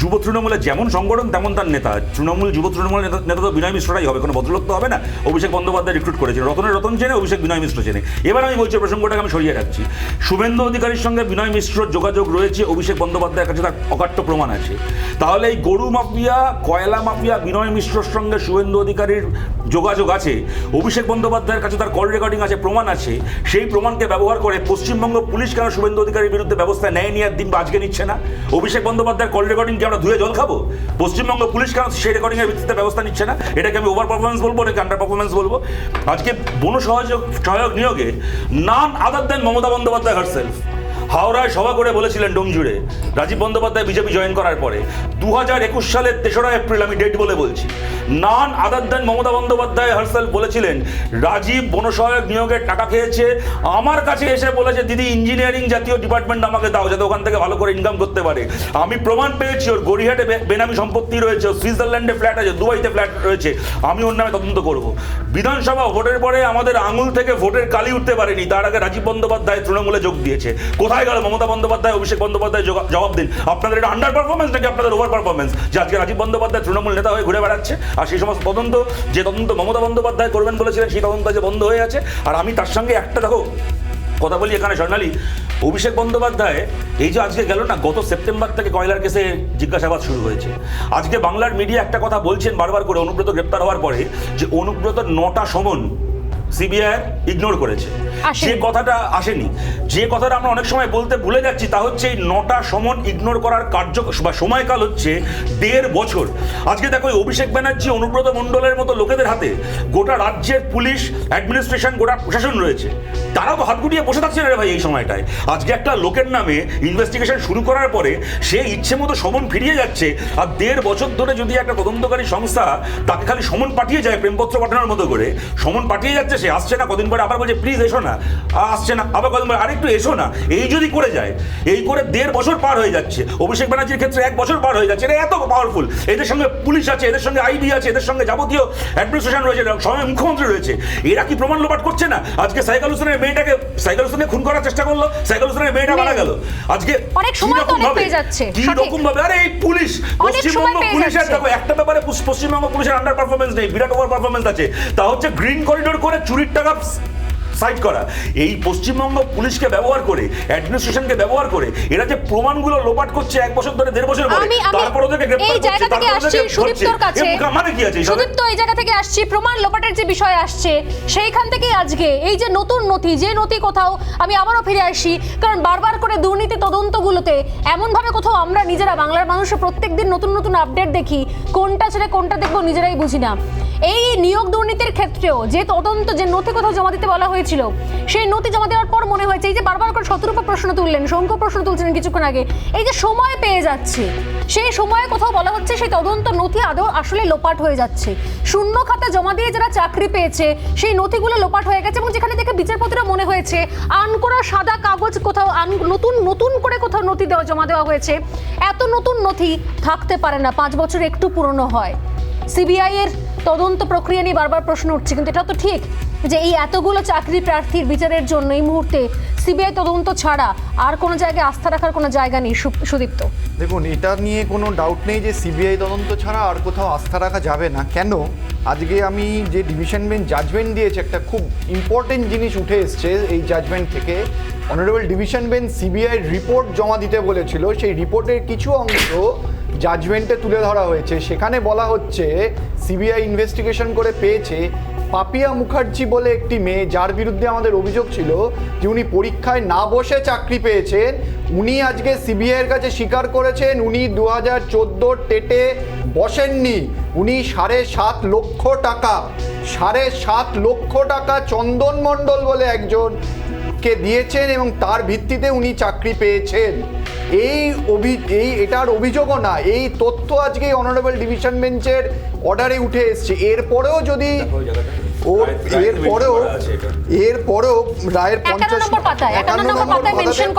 যুব তৃণমূলের যেমন সংগঠন তেমন তার নেতা, তৃণমূল যুব তৃণমূলের নেতা তো বিনয় মিশ্রটাই হবে, কোনো ভদ্রলোক তো হবে না। অভিষেক বন্দ্যোপাধ্যায় রিক্রুট করেছিল, রতনের রতন চেনে, অভিষেক বিনয় মিশ্র চেনে। এবার আমি বলছি প্রসঙ্গটাকে আমি সরিয়ে রাখছি, শুভেন্দু অধিকারীর সঙ্গে বিনয় মিশ্রর যোগাযোগ রয়েছে, অভিষেক বন্দ্যোপাধ্যায়ের কাছে তার অকাট্য প্রমাণ আছে। তাহলে এই গরু মাফিয়া, কয়লা মাফিয়া বিনয় মিশ্রর সঙ্গে শুভেন্দু অধিকারীর যোগাযোগ আছে, অভিষেক বন্দ্যোপাধ্যায়ের কাছে তার কল রেকর্ডিং আছে, প্রমাণ আছে। সেই প্রমাণকে ব্যবহার করে পশ্চিমবঙ্গ পুলিশ কেন শুভেন্দু অধিকারীর বিরুদ্ধে ব্যবস্থা নেয়নি আর দিন বা আজকে নিচ্ছে না? অভিষেক বন্দ্যোপাধ্যায়ের কল রেকর্ডিং কি আমরা ধুয়ে জল খাবো? পশ্চিমবঙ্গ পুলিশ কেন সেই রেকর্ডিংয়ের ভিত্তিতে ব্যবস্থা নিচ্ছে না? এটাকে আমি ওভার পারফরমেন্স বলবো নাকি আন্ডার পারফরমেন্স বলবো? আজকে বন সহায়ক নিয়োগে নান আদার দেন মমতা বন্দ্যোপাধ্যায় হারসেলফ হাওড়ায় সভা করে বলেছিলেন ডোমজুড়ে, রাজীব বন্দ্যোপাধ্যায় বিজেপি জয়েন করার পরে 2021 সালের 3রা এপ্রিল, আমি ডেট বলে বলছি, নান আদার দেন মমতা বন্দ্যোপাধ্যায় হারসেলফ বলেছিলেন রাজীব বনসহায়ক নিয়োগের টাকা খেয়েছে, আমার কাছে এসে বলেছে দিদি ইঞ্জিনিয়ারিং জাতীয় ডিপার্টমেন্ট আমাকে দাও যাতে ওখান থেকে ভালো করে ইনকাম করতে পারে। আমি প্রমাণ পেয়েছি ওর গড়িয়াহাটে বেনামি সম্পত্তি রয়েছে, সুইজারল্যান্ডে ফ্ল্যাট আছে, দুবাইতে ফ্ল্যাট রয়েছে, আমি ওর নামে তদন্ত করব। বিধানসভা ভোটের পরে আমাদের আঙুল থেকে ভোটের কালি উঠতে পারেনি, তার আগে রাজীব বন্দ্যোপাধ্যায় তৃণমূলে যোগ দিয়েছে। কোথায় গেল মমতা বন্দ্যোপাধ্যায়, অভিষেক বন্দ্যোপাধ্যায়? জবাব দিন, আপনাদের এটা আন্ডার পারফরমেন্স নাকি আপনাদের ওভার পারফরমেন্স যে আজকে রাজীব বন্দ্যোপাধ্যায় তৃণমূল নেতা হয়ে ঘুরে বেড়াচ্ছে? আর সেই সমস্ত তদন্ত, যে তদন্ত মমতা বন্দ্যোপাধ্যায় করবেন বলেছিলেন, সেই তদন্ত যে বন্ধ হয়ে আছে। আর আমি তার সঙ্গে একটা দেখো কথা বলি এখানে স্বর্ণালী, অভিষেক বন্দ্যোপাধ্যায় এই যে আজকে গেল না, গত সেপ্টেম্বর থেকে কয়লার কেসে জিজ্ঞাসাবাদ শুরু হয়েছে। আজকে বাংলার মিডিয়া একটা কথা বলছেন বারবার করে, অনুব্রত গ্রেপ্তার হওয়ার পরে, যে অনুব্রত 9টা সমন সিবিআই ইগনোর করেছে। যে কথাটা আসেনি, যে কথাটা আমরা অনেক সময় বলতে ভুলে যাচ্ছি, তা হচ্ছে এই 9টা সমন ইগনোর করার বা সময়কাল হচ্ছে 1.5 বছর। আজকে দেখো অভিষেক ব্যানার্জি, অনুব্রত মণ্ডলের মতো লোকেদের হাতে গোটা রাজ্যের পুলিশ অ্যাডমিনিস্ট্রেশন, গোটা প্রশাসন রয়েছে, তারাও তো হাত গুটিয়ে বসে থাকছে না রে ভাই এই সময়টায়। আজকে একটা লোকের নামে ইনভেস্টিগেশন শুরু করার পরে সে ইচ্ছে মতো সমন ফিরিয়ে যাচ্ছে, আর 1.5 বছর ধরে যদি একটা তদন্তকারী সংস্থা তাকে খালি সমন পাঠিয়ে যায়, প্রেমপত্র পাঠানোর মতো করে সমন পাঠিয়ে যাচ্ছে, সে আসছে না, কদিন পরে আবার বলছে প্লিজ এসো না, আসছে না, আবার কদিন পরে আরেকটু এসো না, এই যদি করে যায়, এই করে 1.5 বছর পার হয়ে যাচ্ছে। অভিষেক ব্যানার্জির ক্ষেত্রে 1 বছর পার হয়ে যাচ্ছে। এটা এত পাওয়ারফুল, এদের সঙ্গে পুলিশ আছে, এদের সঙ্গে আইবি আছে, এদের সঙ্গে যাবতীয় অ্যাডমিনিস্ট্রেশন রয়েছে, সঙ্গে মুখ্যমন্ত্রী রয়েছে, এরা কি প্রমাণ লোপাট করছে না? আজকে সাইকেল হোসেনের মেয়েটাকে, সাইকেল হোসেনকে খুন করার চেষ্টা করলো, সাইকেল হোসেনের মেয়েটা মারা গেল। আজকে অনেক সময় তো অনেক পেয়ে যাচ্ছে, কি রকম ভাবে, আরে এই পুলিশ, পশ্চিমবঙ্গ পুলিশের দেখো একটা ব্যাপারে পশ্চিমবঙ্গ পুলিশের আন্ডার পারফরমেন্স নেই, বিরাট ওভার পারফরমেন্স আছে, তা হচ্ছে গ্রিন করিডোর করে চুরির টাকা সাইড করা, এই পশ্চিমবঙ্গ পুলিশকে ব্যবহার করে, অ্যাডমিনিস্ট্রেশনকে ব্যবহার করে এরা যে প্রমাণগুলো লোপাট করছে 1 বছর ধরে, 1.5 বছর ধরে, তারপর ওদেরকে গ্রেফতার এই করছে, জায়গা থেকে তারপর আসছি ওদেরকে সুদীপ্তর কাছে। মানে কি আছে? সুদীপ্ত, এই জায়গা থেকে আসছি, প্রমাণ লোপাটের যে বিষয় আসছে সেইখান থেকে আজকে এই যে নতুন নথি, যে নথি কোথাও আমি আবারও ফিরে আসি, কারণ বারবার করে দুর্নীতি তদন্তগুলোতে এমনভাবে কোথাও আমরা নিজেরা বাংলার মানুষের প্রত্যেকদিন নতুন নতুন আপডেট দেখি, কোনটা ছেড়ে কোনটা দেখবো নিজেরাই বুঝি না। এই নিয়োগ দুর্নীতির ক্ষেত্রেও যে তদন্ত, যে নথি কোথাও জমা দিতে বলা হয়েছিল, সেই নথি জমা দেওয়ার পর মনে হয়েছে, এই যে বারবার করে শতরূপা প্রশ্ন তুললেন, শঙ্কর প্রশ্ন তুলছিলেন কিছুক্ষণ আগে, এই যে সময় পেয়ে যাচ্ছে, সেই সময়ে কোথাও বলা হচ্ছে সেই তদন্ত নথি আদৌ আসলে লোপাট হয়ে যাচ্ছে। শূন্য খাতা জমা দিয়ে যারা চাকরি পেয়েছে সেই নথিগুলো লোপাট হয়ে গেছে, এবং যেখানে দেখে বিচারপতিরা মনে হয়েছে আনকোরা সাদা কাগজ কোথাও নতুন নতুন করে কোথাও নথি জমা দেওয়া হয়েছে। এত নতুন নথি থাকতে পারে না, 5 বছর একটু পুরনো হয়। সিবিআই এর তদন্ত প্রক্রিয়া নিয়ে বারবার প্রশ্ন উঠছে, কিন্তু এটা তো ঠিক যে এই এতগুলো চাকরি প্রার্থীর বিচারের জন্য এই মুহূর্তে সিবিআই তদন্ত ছাড়া আর কোনো জায়গায় আস্থা রাখার কোনো জায়গা নেই। সুদীপ্ত, দেখুন, এটা নিয়ে কোনো ডাউট নেই যে সিবিআই তদন্ত ছাড়া আর কোথাও আস্থা রাখা যাবে না। কেন? আজকে আমি যে ডিভিশন বেঞ্চ জাজমেন্ট দিয়েছে, একটা খুব ইম্পর্টেন্ট জিনিস উঠে এসছে এই জাজমেন্ট থেকে। Honourable division bench CBI report জমা দিতে বলেছিল, সেই রিপোর্টের কিছু অংশ জাজমেন্টে তুলে ধরা হয়েছে। সেখানে বলা হচ্ছে সিবিআই ইনভেস্টিগেশন করে পেয়েছে পাপিয়া মুখার্জি বলে একটি মেয়ে, যার বিরুদ্ধে আমাদের অভিযোগ ছিল যে উনি পরীক্ষায় না বসে চাকরি পেয়েছেন, উনি আজকে সিবিআইয়ের কাছে স্বীকার করেছেন উনি 2014 টেটে বসেননি। উনি 7.5 লক্ষ টাকা, 7.5 লক্ষ টাকা চন্দন মণ্ডল বলে একজনকে দিয়েছেন, এবং তার ভিত্তিতে উনি চাকরি পেয়েছেন। এটার অভিযোগও না, এই তথ্য আজকে অনারেবল ডিভিশন বেঞ্চের অর্ডারে উঠে এসছে। এরপরেও যদি এরপরেও রায়ের 51 নম্বর পাতায়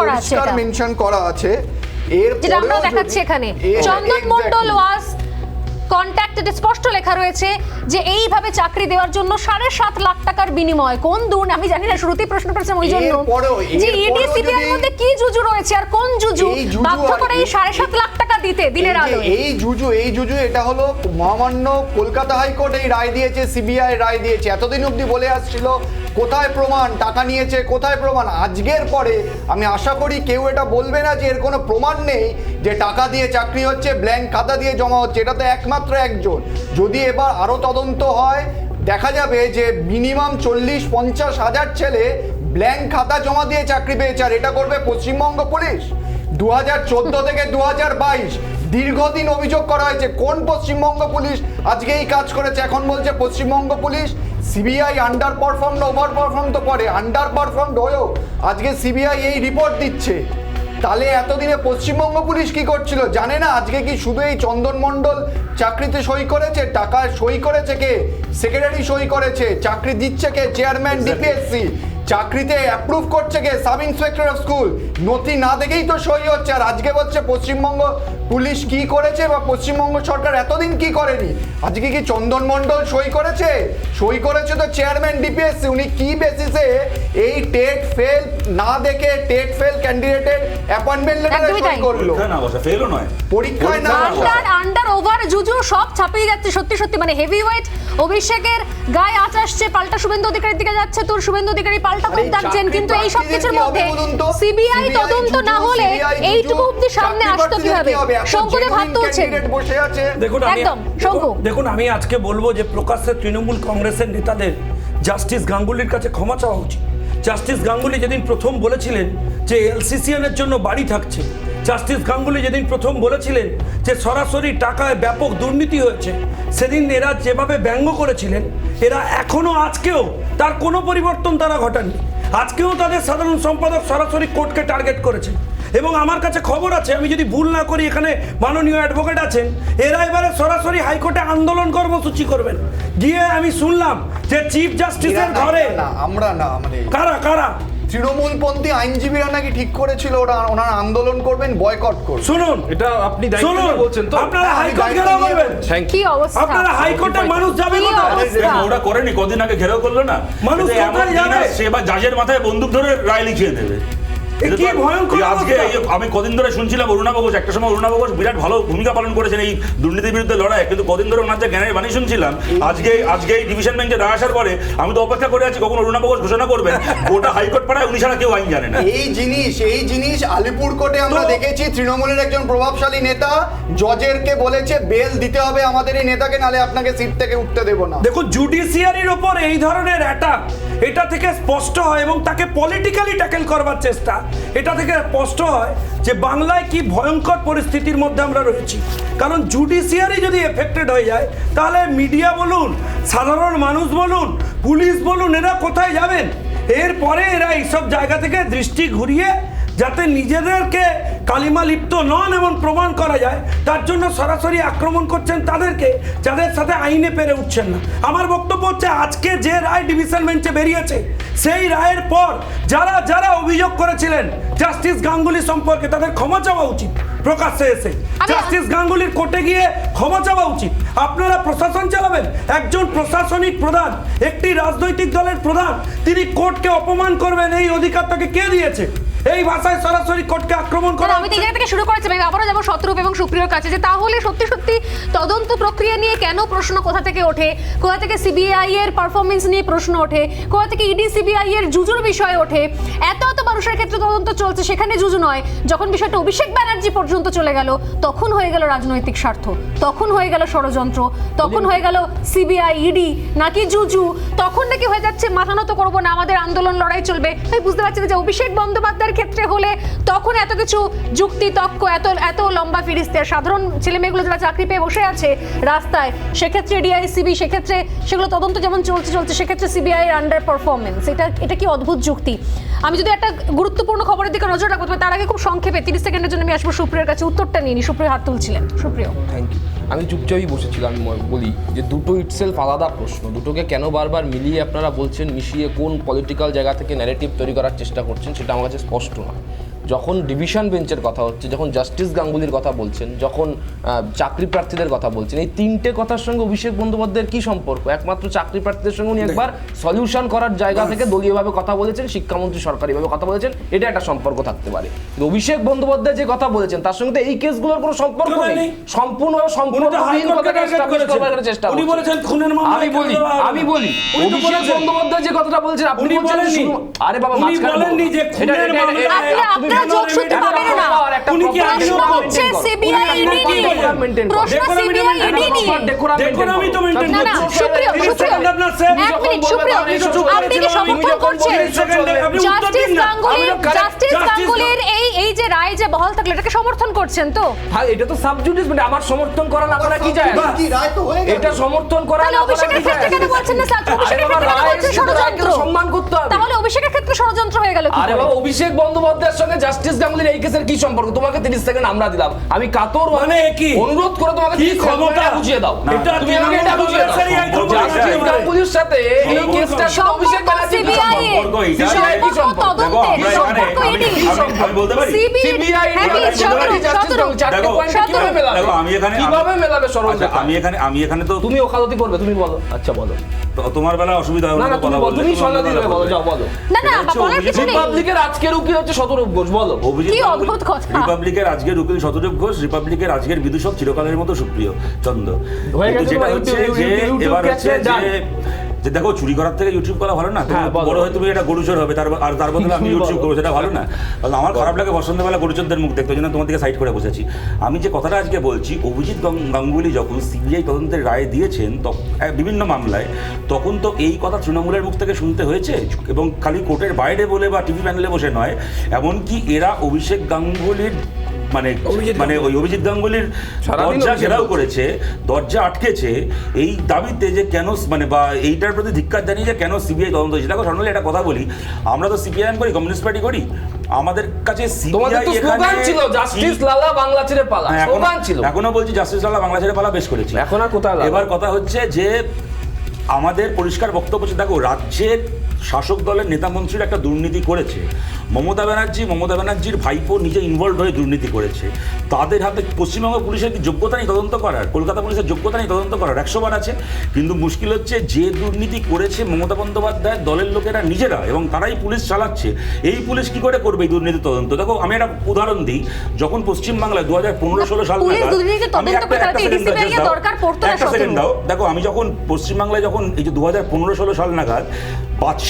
পরিষ্কার মেনশন করা আছে। যেটা আমরা দেখাচ্ছি এখানে, চন্দন মণ্ডল ওয়াজ কন্ট্যাক্টেড, স্পষ্ট লেখা রয়েছে যে এইভাবে চাকরি দেওয়ার জন্য 7.5 লাখ টাকার বিনিময়। কোন দুন আমি জানি না, শুরুতেই প্রশ্ন করেছেন ওই জন্য যে ইডি সিবিআই এর মধ্যে কি জুজু রয়েছে, আর কোন জুজু বাধ্য করে এই 7.5 লাখ টাকা দিতে দিনের আলো। এই জুজু এটা হলো মহামান্য কলকাতা হাইকোর্ট এই রায় দিয়েছে, সিবিআই রায় দিয়েছে। এতদিন অবধি বলে আসছিল কোথায় প্রমাণ, টাকা নিয়েছে কোথায় প্রমাণ। আজকের পরে আমি আশা করি কেউ এটা বলবে না যে এর কোনো প্রমাণ নেই, যে টাকা দিয়ে চাকরি হচ্ছে, ব্ল্যাঙ্ক খাতা দিয়ে জমা হচ্ছে। এটা তো একমাত্র একজন। যদি এবার আরও তদন্ত হয়, দেখা যাবে যে মিনিমাম 40-50 হাজার ছেলে ব্ল্যাঙ্ক খাতা জমা দিয়ে চাকরি পেয়েছে। আর এটা করবে পশ্চিমবঙ্গ পুলিশ। 2014 থেকে 2022 দীর্ঘদিন অভিযোগ করা হয়েছে, কোন পশ্চিমবঙ্গ পুলিশ আজকে এই কাজ করেছে। এখন বলছে Paschimbanga police. CBI under perform না ওভার পারফর্ম তো করে, আন্ডার পারফর্ম হয়েও আজকে সিবিআই এই রিপোর্ট দিচ্ছে। তাহলে এতদিনে পশ্চিমবঙ্গ পুলিশ কি করছিল জানে না? আজকে কি শুধু এই চন্দন মণ্ডল চাকরিতে সই করেছে? টাকা সই করেছে কে? সেক্রেটারি সই করেছে। চাকরি দিচ্ছে কে? Chairman DPSC. চাকরিতে অ্যাপ্রুভ করছে কে? Sub inspector of school. নথি না দেখেই তো সই হচ্ছে। আর আজকে বলছে পশ্চিমবঙ্গ পুলিশ কি করেছে বা পশ্চিমবঙ্গ সরকার এতদিন কি করেনি। আজকে কি চন্দন মণ্ডল সই করেছে? সই করেছে তো চেয়ারম্যান ডিপিএসসি। উনি কি বেসিসে এই টেট ফেল না দেখে টেট ফেল ক্যান্ডিডেটের অ্যাপয়েন্টমেন্ট লেটারে সই করলো? না বসা, ফেলও নয়, পরীক্ষায় না আন্ডার ওভার জুজু সব ছাপিয়ে যাচ্ছে। সত্যি সত্যি মানে হেভি ওয়েট অভিষেকের গায়ে আঁচ আসছে, পাল্টা শুভেন্দু অধিকারীর দিকে যাচ্ছে, তোর শুভেন্দু অধিকারী পাল্টা মুখ ডাকছেন। কিন্তু এই সব কিছুর মধ্যে সিবিআই তদন্ত না হলে এইটুকু অবধি সামনে আসতো কিভাবে? শঙ্কুদেব হাত তুলছেন। দেখুন, আমি আজকে বলবো যে প্রকাশ্যে তৃণমূল কংগ্রেসের নেতাদের জাস্টিস গাঙ্গুলির কাছে ক্ষমা চাওয়া উচিত। জাস্টিস গাঙ্গুলি যেদিন প্রথম বলেছিলেন যে এলসিসিএনের জন্য বাড়ি থাকছে, জাস্টিস গাঙ্গুলি যেদিন প্রথম বলেছিলেন যে সরাসরি টাকায় ব্যাপক দুর্নীতি হয়েছে, সেদিন এরা যেভাবে ব্যঙ্গ করেছিলেন, এরা এখনো আজকেও তার কোনো পরিবর্তন তারা ঘটাননি। আজকেও তাদের সাধারণ সম্পাদক সরাসরি কোর্টকে টার্গেট করেছেন। এবং আমার কাছে খবর আছে, আমি যদি ভুল না করি, এখানে মাননীয় অ্যাডভোকেট আছেন, এরা এবারে সরাসরি হাইকোর্টে আন্দোলন কর্মসূচি করবেন। গিয়ে আমি শুনলাম যে চিফ জাস্টিসের ঘরে আমরা না মানে কারা তৃণমূলপন্থী আইনজীবীরা নাকি ঠিক করেছিল ওনারা আন্দোলন করবেন, বয়কট করবেন। শুনুন, এটা আপনি দায়িত্ব নিয়ে বলছেন তো? আপনারা হাইকোর্ট ঘেরাও করবেন। কি অবস্থা? আপনারা হাইকোর্টে মানুষ যাবে কোথায়? ওরা করেনি, কদিন আগে ঘেরাও করলো না। মানুষ কোথায় যাবে? সে বা জাজের মাথায় বন্দুক ধরে রায় লিখিয়ে দেবে। এটা কি তো- ভয়ঙ্কর এই আজকে অবস্থা। এই আমি কদিন ধরে শুনছিলাম অরুণাভ ঘোষ, একটা সময় অরুণাভ ঘোষ বিরাট ভালো ভূমিকা পালন করেছেন এই দুর্নীতির বিরুদ্ধে লড়াই, কিন্তু কদিন ধরে ওনার যে জ্ঞানের বাণী শুনছিলাম, আজকে এই ডিভিশন বেঞ্চে রায় আসার পরে আমি তো অপেক্ষা করে আছি কখন অরুণাভ ঘোষ ঘোষণা করবেন গোটা হাইকোর্ট পাড়ায় উনি ছাড়া কেউ আইন জানে না। এই জিনিস আলিপুর কোর্টে আমরা দেখেছি, তৃণমূলের একজন প্রভাবশালী নেতা জজেরকে বলেছে বেল দিতে হবে আমাদের এই নেতাকে, নালে আপনাকে সিট থেকে উঠতে দেব না। দেখুন, জুডিশিয়ারির ওপর এই ধরনের অ্যাটাক, এটা থেকে স্পষ্ট হয়, এবং তাকে পলিটিক্যালি ট্যাকেল করবার চেষ্টা, এটা থেকে স্পষ্ট হয় যে বাংলায় কি ভয়ঙ্কর পরিস্থিতির মধ্যে আমরা রয়েছি। কারণ জুডিশিয়ারি যদি এফেক্টেড হয়ে যায়, তাহলে মিডিয়া বলুন, সাধারণ মানুষ বলুন, পুলিশ বলুন, এরা কোথায় যাবেন? এরপরে এরা এইসব জায়গা থেকে দৃষ্টি ঘুরিয়ে যাতে নিজেদেরকে কালিমা লিপ্ত নন এবং প্রমাণ করা যায়, তার জন্য সরাসরি আক্রমণ করছেন তাদেরকে যাদের সাথে আইনে পেরে উঠছেন না। আমার বক্তব্য হচ্ছে, আজকে যে রায় ডিভিশন বেঞ্চে বেরিয়েছে, সেই রায়ের পর যারা যারা অভিযোগ করেছিলেন জাস্টিস গাঙ্গুলি সম্পর্কে, তাদের ক্ষমা চাওয়া উচিত প্রকাশ্যে এসে। জাস্টিস গাঙ্গুলির কোর্টে গিয়ে ক্ষমা চাওয়া উচিত। আপনারা প্রশাসন চালাবেন, একজন প্রশাসনিক প্রধান, একটি রাজনৈতিক দলের প্রধান, তিনি কোর্টকে অপমান করবেন, এই অধিকার তাকে কে দিয়েছে? এই ভাষায় সরাসরি কোর্টকে আক্রমণ করা। আমি তো এই জায়গা থেকে শুরু করেছি, আমি আবারও যাবো শতরূপ এবং সুপ্রিয়র কাছে, যে তাহলে সত্যি সত্যি তদন্ত প্রক্রিয়া নিয়ে কেন প্রশ্ন কোথা থেকে ওঠে? কোথা থেকে সিবিআই এর পারফরমেন্স নিয়ে প্রশ্ন ওঠে? কোথা থেকে ইডি সিবিআই এর জুজুর বিষয় ওঠে? এত মানুষের ক্ষেত্রে তদন্ত চলছে, সেখানে জুজু নয়। যখন বিষয়টা অভিষেক ব্যানার্জি পর্যন্ত চলে গেল, তখন হয়ে গেল রাজনৈতিক স্বার্থ, তখন হয়ে গেল ষড়যন্ত্র, তখন হয়ে গেল সিবিআই ইডি নাকি জুজু, তখন নাকি হয়ে যাচ্ছে মাথা নত করবো না, আমাদের আন্দোলন লড়াই চলবে। আমি বুঝতে পারছি না যে অভিষেক বন্দ্যোপাধ্যায়ের ক্ষেত্রে হলে তখন এত কিছু যুক্তি তক্ক, এত লম্বা ফিরিস্তে, সাধারণ ছেলে মেয়েগুলো যারা চাকরি পেয়ে বসে আছে রাস্তায়, সেক্ষেত্রে ডিআইসিবি, সেক্ষেত্রে সেগুলো তদন্ত যেমন চলছে, সেক্ষেত্রে সিবিআই এর আন্ডার পারফরমেন্স, এটা কি অদ্ভুত যুক্তি? আমি যদি একটা গুরুত্বপূর্ণ খবরের দিকে নজর রাখবো, তবে তার আগে খুব সংক্ষেপে 30 সেকেন্ডের জন্য আমি আসবো সুপ্রিয়র কাছে, উত্তরটা নিয়ে নি। সুপ্রিয় হাত তুলছিলেন। সুপ্রিয়, থ্যাংক ইউ। আমি চুপচাপই বসেছিলাম। আমি বলি যে দুটো ইটসেলফ আলাদা প্রশ্ন, দুটোকে কেন বারবার মিলিয়ে আপনারা বলছেন, মিশিয়ে কোন পলিটিক্যাল জায়গা থেকে ন্যারেটিভ তৈরি করার চেষ্টা করছেন, সেটা আমার কাছে স্পষ্ট না। যখন ডিভিশন বেঞ্চের কথা হচ্ছে, যখন জাস্টিস গাঙ্গুলির কথা বলছেন, যখন চাকরি প্রার্থীদের কথা বলছেন, এই তিনটে কথার সঙ্গে অভিষেক বন্দ্যোপাধ্যায়ের কি সম্পর্ক? একমাত্র চাকরি প্রার্থীদের সঙ্গে উনি একবার সলিউশন করার জায়গা থেকে দলীয়ভাবে কথা বলেছেন, শিক্ষামন্ত্রী সরকারিভাবে কথা বলেছেন, এটা একটা সম্পর্ক থাকতে পারে। কিন্তু অভিষেক বন্দ্যোপাধ্যায় যে কথা বলেছেন, তার সঙ্গে তো এই কেসগুলোর কোনো সম্পর্ক নেই। সম্পূর্ণভাবে সম্পূর্ণহীন কথাটা এস্টাবলিশ করার চেষ্টা উনি বলেছেন খুনের মামলা। আমি বলি অভিষেক বন্দ্যোপাধ্যায় যে কথাটা বলছেন, আপনি বলছেন আরে বাবা, উনি বলেননি যে খুনের মামলা। আপনারা যোগ সূত্র পাবেন না। উনি কি প্রশ্ন হচ্ছে সিবিআই ইডি নিয়ে, প্রশ্ন সিবিআই ইডি নিয়ে। দেখুন, আমি তো মেইনটেইন না না, করছি। সুপ্রিয়, এক মিনিট, সুপ্রিয়, আপনি কি সমর্থন করছেন জাস্টিস গাঙ্গুলির এই যে রায় যে বহাল থাকলো, এটাকে সমর্থন করছেন তো? ভাই, এটা তো সাবজুডিস, মানে আমার সমর্থন করা না করা কি যায়? রায় তো হয়ে গেল। এটা সমর্থন করা তাহলে না করা অভিষেকের কি যায়? ক্ষেত্রে কেন বলছেন না? অভিষেকের ক্ষেত্রে কেন বলছেন ষড়যন্ত্র? সম্মান করতে হবে। তাহলে অভিষেকের ক্ষেত্রে ষড়যন্ত্র হয়ে গেল কি আরে করে? বাবা, অভিষেক বন্দ্যোপাধ্যায়ের সঙ্গে জাস্টিস গাঙ্গুলির এই কেসের কি সম্পর্ক? তোমাকে 30 সেকেন্ড আমরা দিলাম, আমি কাতর মানে কি অনুরোধ করে তোমাকে কি 30 ক্ষমতা সেকেন্ড বুঝিয়ে দাও। এটা তুমি আমাকে এটা বুঝিয়ে দাও। জাস্টিস গাঙ্গুলির সাথে এই কেসটা অভিষেক ব্যানার্জি সিবিআই তদন্তে সম্পর্ক ইডি আমি বলতে পারি সিবিআই কিভাবে মেলাবে সরল? আমি এখানে তো তুমি ওকালতি করবে, তুমি বলো। আচ্ছা বলো। তোমার বেলা অসুবিধা হবে না না, তুমি বলো, তুমি সন্ধ্যা দিবে, বলো, যাও বলো। না না, বলার কিছু নেই। রিপাবলিকের আজকের উকিল হচ্ছে শতরূপ ঘোষ, বলো। কি অদ্ভুত কথা। রিপাবলিকের আজকের উকিল শতরূপ ঘোষ, রিপাবলিকের আজকের বিদূষক চিরকালের মতো সুপ্রিয় চন্দ্র। কিন্তু যেটা হচ্ছে যে এবার হচ্ছে যে দেখো, চুরি করার থেকে ইউটিউব করা ভালো না? বড় হয়ে তুমি এটা গরুচোর হবে, তার বদলে আমি ইউটিউব করবো, সেটা ভালো না? আমার খারাপ লাগে বসন্তবেলা গরুচোরদের মুখ দেখতে, ওই জন্য তোমার দিকে সাইড করে বসেছি। আমি যে কথাটা আজকে বলছি, অভিজিৎ গাঙ্গুলি যখন সিবিআই তদন্তের রায় দিয়েছেন বিভিন্ন মামলায়, তখন তো এই কথা তৃণমূলের মুখ থেকে শুনতে হয়েছে, এবং খালি কোর্টের বাইরে বলে বা টিভি প্যানেলে বসে নয়। এমনকি এরা অভিষেক গাঙ্গুলির মানে ওই অভিজিৎ গাঙ্গুলির দরজা ঘেরাও করেছে, দরজা আটকেছে এই দাবিতে যে কেন, মানে বা এইটার প্রতি ধিক্কার জানিয়ে যে কেন সিবিআই তদন্ত হয়েছে। দেখো স্বর্ণালী, একটা কথা বলি, আমরা তো সিপিআইএম করি, কমিউনিস্ট পার্টি করি, আমাদের কাছে সিবিআই স্লোগান ছিল জাস্টিস লালা বাংলা ছেড়ে পালা, স্লোগান ছিল। এখনো বলছি জাস্টিস লালা বাংলা ছেড়ে পালা বেশ করেছি, এখন আর কোথায়? এবার কথা হচ্ছে যে আমাদের পরিষ্কার বক্তব্য হচ্ছে, দেখো রাজ্যের শাসক দলের নেতা মন্ত্রীরা একটা দুর্নীতি করেছে, মমতা ব্যানার্জির ভাইপো নিজে ইনভলভ হয়ে দুর্নীতি করেছে, তাদের হাতে পশ্চিমবঙ্গ পুলিশের কি যোগ্যতা নেই তদন্ত করার? কলকাতা পুলিশের যোগ্যতা নেই তদন্ত করার? 100 বার আছে। কিন্তু মুশকিল হচ্ছে যে দুর্নীতি করেছে মমতা বন্দ্যোপাধ্যায়ের দলের লোকেরা নিজেরা, এবং তারাই পুলিশ চালাচ্ছে। এই পুলিশ কি করে করবে এই দুর্নীতি তদন্ত? দেখো আমি একটা উদাহরণ দিই, যখন পশ্চিমবাংলায় 2015-16 সাল নাগাদ, দেখো আমি যখন পশ্চিমবাংলায় যখন এই যে 2015-16 সাল নাগাদ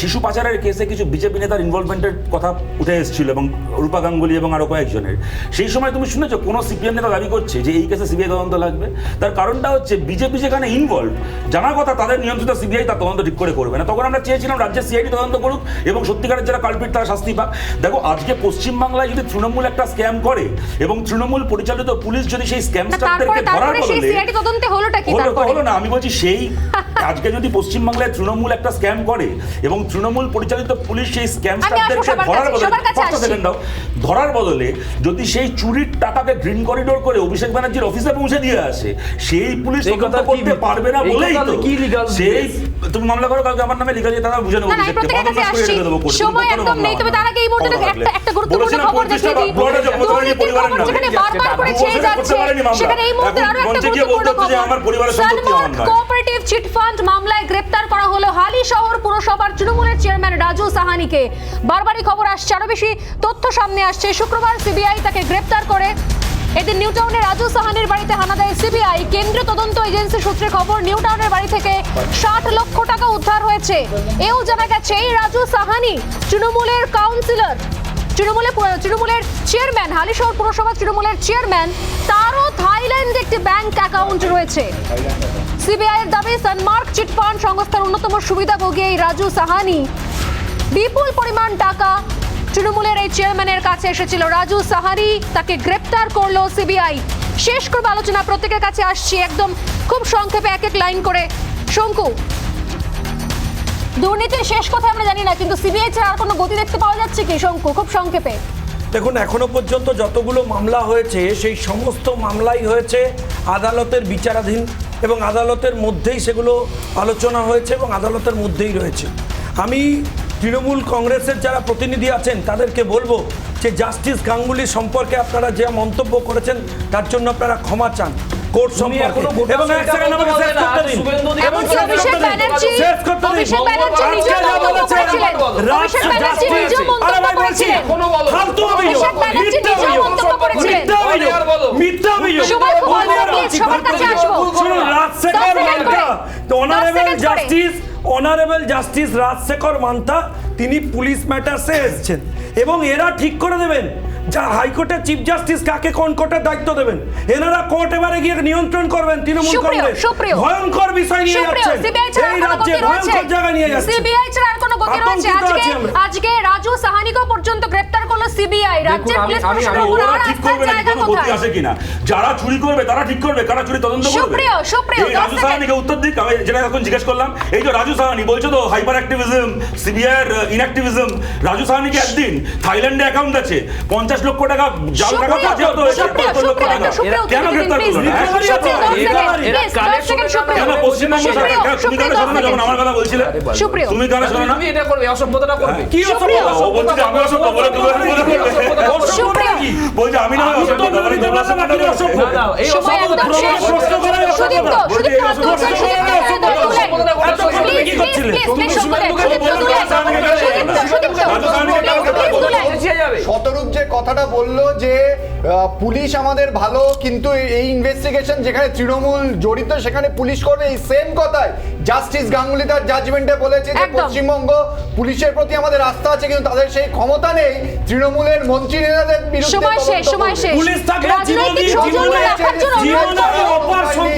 শিশু পাচারের কেসে কিছু বিজেপি নেতার ইনভলভমেন্টের কথা উঠে এসেছিল, এবং রূপা গাঙ্গুলি এবং আরো কয়েকজনের, সেই সময় তুমি শুনেছো কোনো সিপিএম নেতা দাবি করছে যে এই কেসে সিবিআই তদন্ত লাগবে? তার কারণটা হচ্ছে বিজেপি যেখানে ইনভলভ, জানার কথা তাদের নিয়ন্ত্রিত সিবিআই তার তদন্ত ঠিক করে করবে না। তখন আমরা চেয়েছিলাম রাজ্যের সিআইডি তদন্ত করুক এবং সত্যিকারের যারা কালপিট তারা শাস্তি পাক। দেখো আজকে পশ্চিমবাংলায় যদি তৃণমূল একটা স্ক্যাম করে এবং তৃণমূল পরিচালিত পুলিশ যদি সেই স্ক্যামস্টারদেরকে ধরার বদলে হলো না, আমি বলছি সেই আজকে যদি পশ্চিমবাংলায় তৃণমূল একটা স্ক্যাম করে এবং তৃণমূল পরিচালিত পুলিশ সেই স্ক্যামস্টারদেরকে ধরার বদলে যদি সেই চুরির টাকাকে গ্রিন করিডোর করে অভিষেক ব্যানার্জির অফিসে পৌঁছে দিয়ে আসে, সেই পুলিশ তদন্ত করতে পারবে না বলেই তো সেই তুমি মামলা করো, কালকে আমার নামে লিগাল তারা বুঝে নেবো, সময় একদম নেই। তবে তার আগে এই মুহূর্তে একটা গুরুত্বপূর্ণ খবর দেখিয়ে দিই, যেখানে বারবার করে ছেয়ে যাচ্ছে, সেখানে এই মুহূর্তে আরো একটা গুরুত্বপূর্ণ খবর। সালমান কোঅপারেটিভ চিট ফান্ড মামলায় গ্রেপ্তার করা হলো হালিশহর পুরসভার তৃণমূলের চেয়ারম্যান রাজু সাহানিকে। বারবারই খবর আসছে, আরো বেশি তথ্য সামনে আসছে। শুক্রবার সিবিআই তাকে গ্রেপ্তার করে। এদিন নিউ টাউনে রাজু সাহানির বাড়িতে হানা দেয় সিবিআই। কেন্দ্রীয় তদন্ত এজেন্সি সূত্রে খবর, নিউ টাউনের বাড়ি থেকে 60 লক্ষ টাকা উদ্ধার হয়েছে। এও জানা গেছে এই রাজু সাহানি তৃণমূলের কাউন্সিলর, তৃণমূলের চেয়ারম্যান, হালিশহর পুরসভা তৃণমূলের চেয়ারম্যান, তারও থাইল্যান্ডে একটি ব্যাংক অ্যাকাউন্ট রয়েছে। সিবিআই এর দাবি সানমার্ক চিটফান্ড সংস্থার অন্যতম সুবিধাভোগী এই রাজু সাহানি বিপুল পরিমাণ টাকা তৃণমূলের এই চেয়ারম্যানের কাছে এসেছিল। রাজু সাহানি তাকে গ্রেপ্তার করলো সিবিআই। শেষ করব আলোচনা, প্রত্যেকের কাছে আসছি একদম খুব সংক্ষেপে এক এক লাইন করে। শঙ্কু, দুর্নীতির শেষ কথা আমরা জানি না, কিন্তু সিবিআই ছাড়া আর কোনো গতি দেখতে পাওয়া যাচ্ছে কি? শঙ্কু, খুব সংক্ষেপে। দেখুন, এখনো পর্যন্ত যতগুলো মামলা হয়েছে সেই সমস্ত মামলাই হয়েছে আদালতের বিচারাধীন, এবং আদালতের মধ্যেই সেগুলো আলোচনা হয়েছে এবং আদালতের মধ্যেই রয়েছে। আমি তৃণমূল কংগ্রেসের যারা প্রতিনিধি আছেন তাদেরকে বলবো যে জাস্টিস গাঙ্গুলি সম্পর্কে আপনারা যে মন্তব্য করেছেন তার জন্য আপনারা ক্ষমা চান কোর্ট সম্পর্কে। এবং এক সেকেন্ড আমাকে শেষ করতে দিন। এমনকি অভিষেক ব্যানার্জি নিজেও মন্তব্য করেছিলেন। অভিষেক ব্যানার্জি নিজেও মন্তব্য করেছিলেন। অভিষেক ব্যানার্জি নিজেও মন্তব্য করেছিলেন। মিথ্যা অভিযোগ। সবার কাছে আসবো। অনারেবল জাস্টিস রাজশেখর মান্থা তিনি পুলিশ ম্যাটার্সে এসেছেন, এবং এরা ঠিক করে দেবেন যা হাইকোর্টের চিফ জাস্টিস কাকে কোন কোর্টের দায়িত্ব দেবেন। এনারা কোর্ট এবারে গিয়ে নিয়ন্ত্রণ করবেন। তৃণমূল কংগ্রেস ভয়ঙ্কর বিষয় নিয়ে যাচ্ছেন, এই রাজ্যে ভয়ঙ্কর জায়গায় নিয়ে যাচ্ছেন। সিবিআই ছাড়া আর কোনো গতি রয়েছে? আজকে রাজু সাহানিকে পর্যন্ত গ্রেফতার করলো সিবিআই। রাজ্যের পুলিশ প্রশাসনের উপর আর ঠিক করবে না কোনো গতি আসে কিনা। যারা চুরি করবে তারা ঠিক করবে, কারা চুরি তদন্ত করবে। এই রাজু সাহানিকে উত্তর দিক। আমি যেটা এখন জিজ্ঞেস করলাম, এই যে রাজু সাহানি বলছো তো হাইপার অ্যাক্টিভিজম, সিবিআই এর ইনঅ্যাক্টিভিজম, রাজু সাহানিকে একদিন থাইল্যান্ডে অ্যাকাউন্ট আছে, 50 লক্ষ টাকা জাল টাকা পাঠিয়ে হতো, 75 লক্ষ টাকা কেন গ্রেফতার করলো না? কেন পশ্চিমবঙ্গ সরকার? তুমি কেন শোনো না যখন আমার কথা বলছিলে? তুমি কেন শোনো না? এটা করবে, অসভ্যতা করবে। কি অসভ্যতা? বলছি আমি অসভ্য বলে তুমি বলছি আমি না অসভ্য বলে তুমি অসভ্য। না এই অসভ্যতা প্রশ্ন করে অসভ্যতা কি করছিলে? শতরূপ যে কথাটা বললো যে পুলিশ আমাদের ভালো, কিন্তু এই ইনভেস্টিগেশন যেখানে তৃণমূল জড়িত সেখানে পুলিশ করবে, এই সেম কথাই জাস্টিস গাঙ্গুলি তার জাজমেন্টে বলেছে যে পশ্চিমবঙ্গ পুলিশের প্রতি আমাদের আস্থা আছে, কিন্তু তাদের সেই ক্ষমতা নেই তৃণমূলের মন্ত্রী নেতাদের বিরুদ্ধে।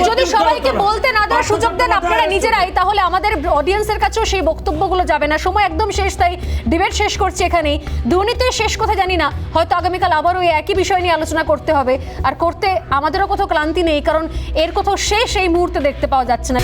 যদি সবাইকে বলতে না দেওয়ার সুযোগ দেন আপনারা নিজেরাই, তাহলে আমাদের অডিয়েন্সের কাছেও সেই বক্তব্যগুলো যাবে না। সময় একদম শেষ, তাই ডিবেট শেষ করছি এখানেই। দুর্নীতির শেষ কথা জানি না, হয়তো আগামীকাল আবারও এই একই বিষয় নিয়ে আলোচনা করতে হবে, আর করতে আমাদেরও কোথাও ক্লান্তি নেই, কারণ এর কোথাও শেষ এই মুহূর্তে দেখতে পাওয়া যাচ্ছে না।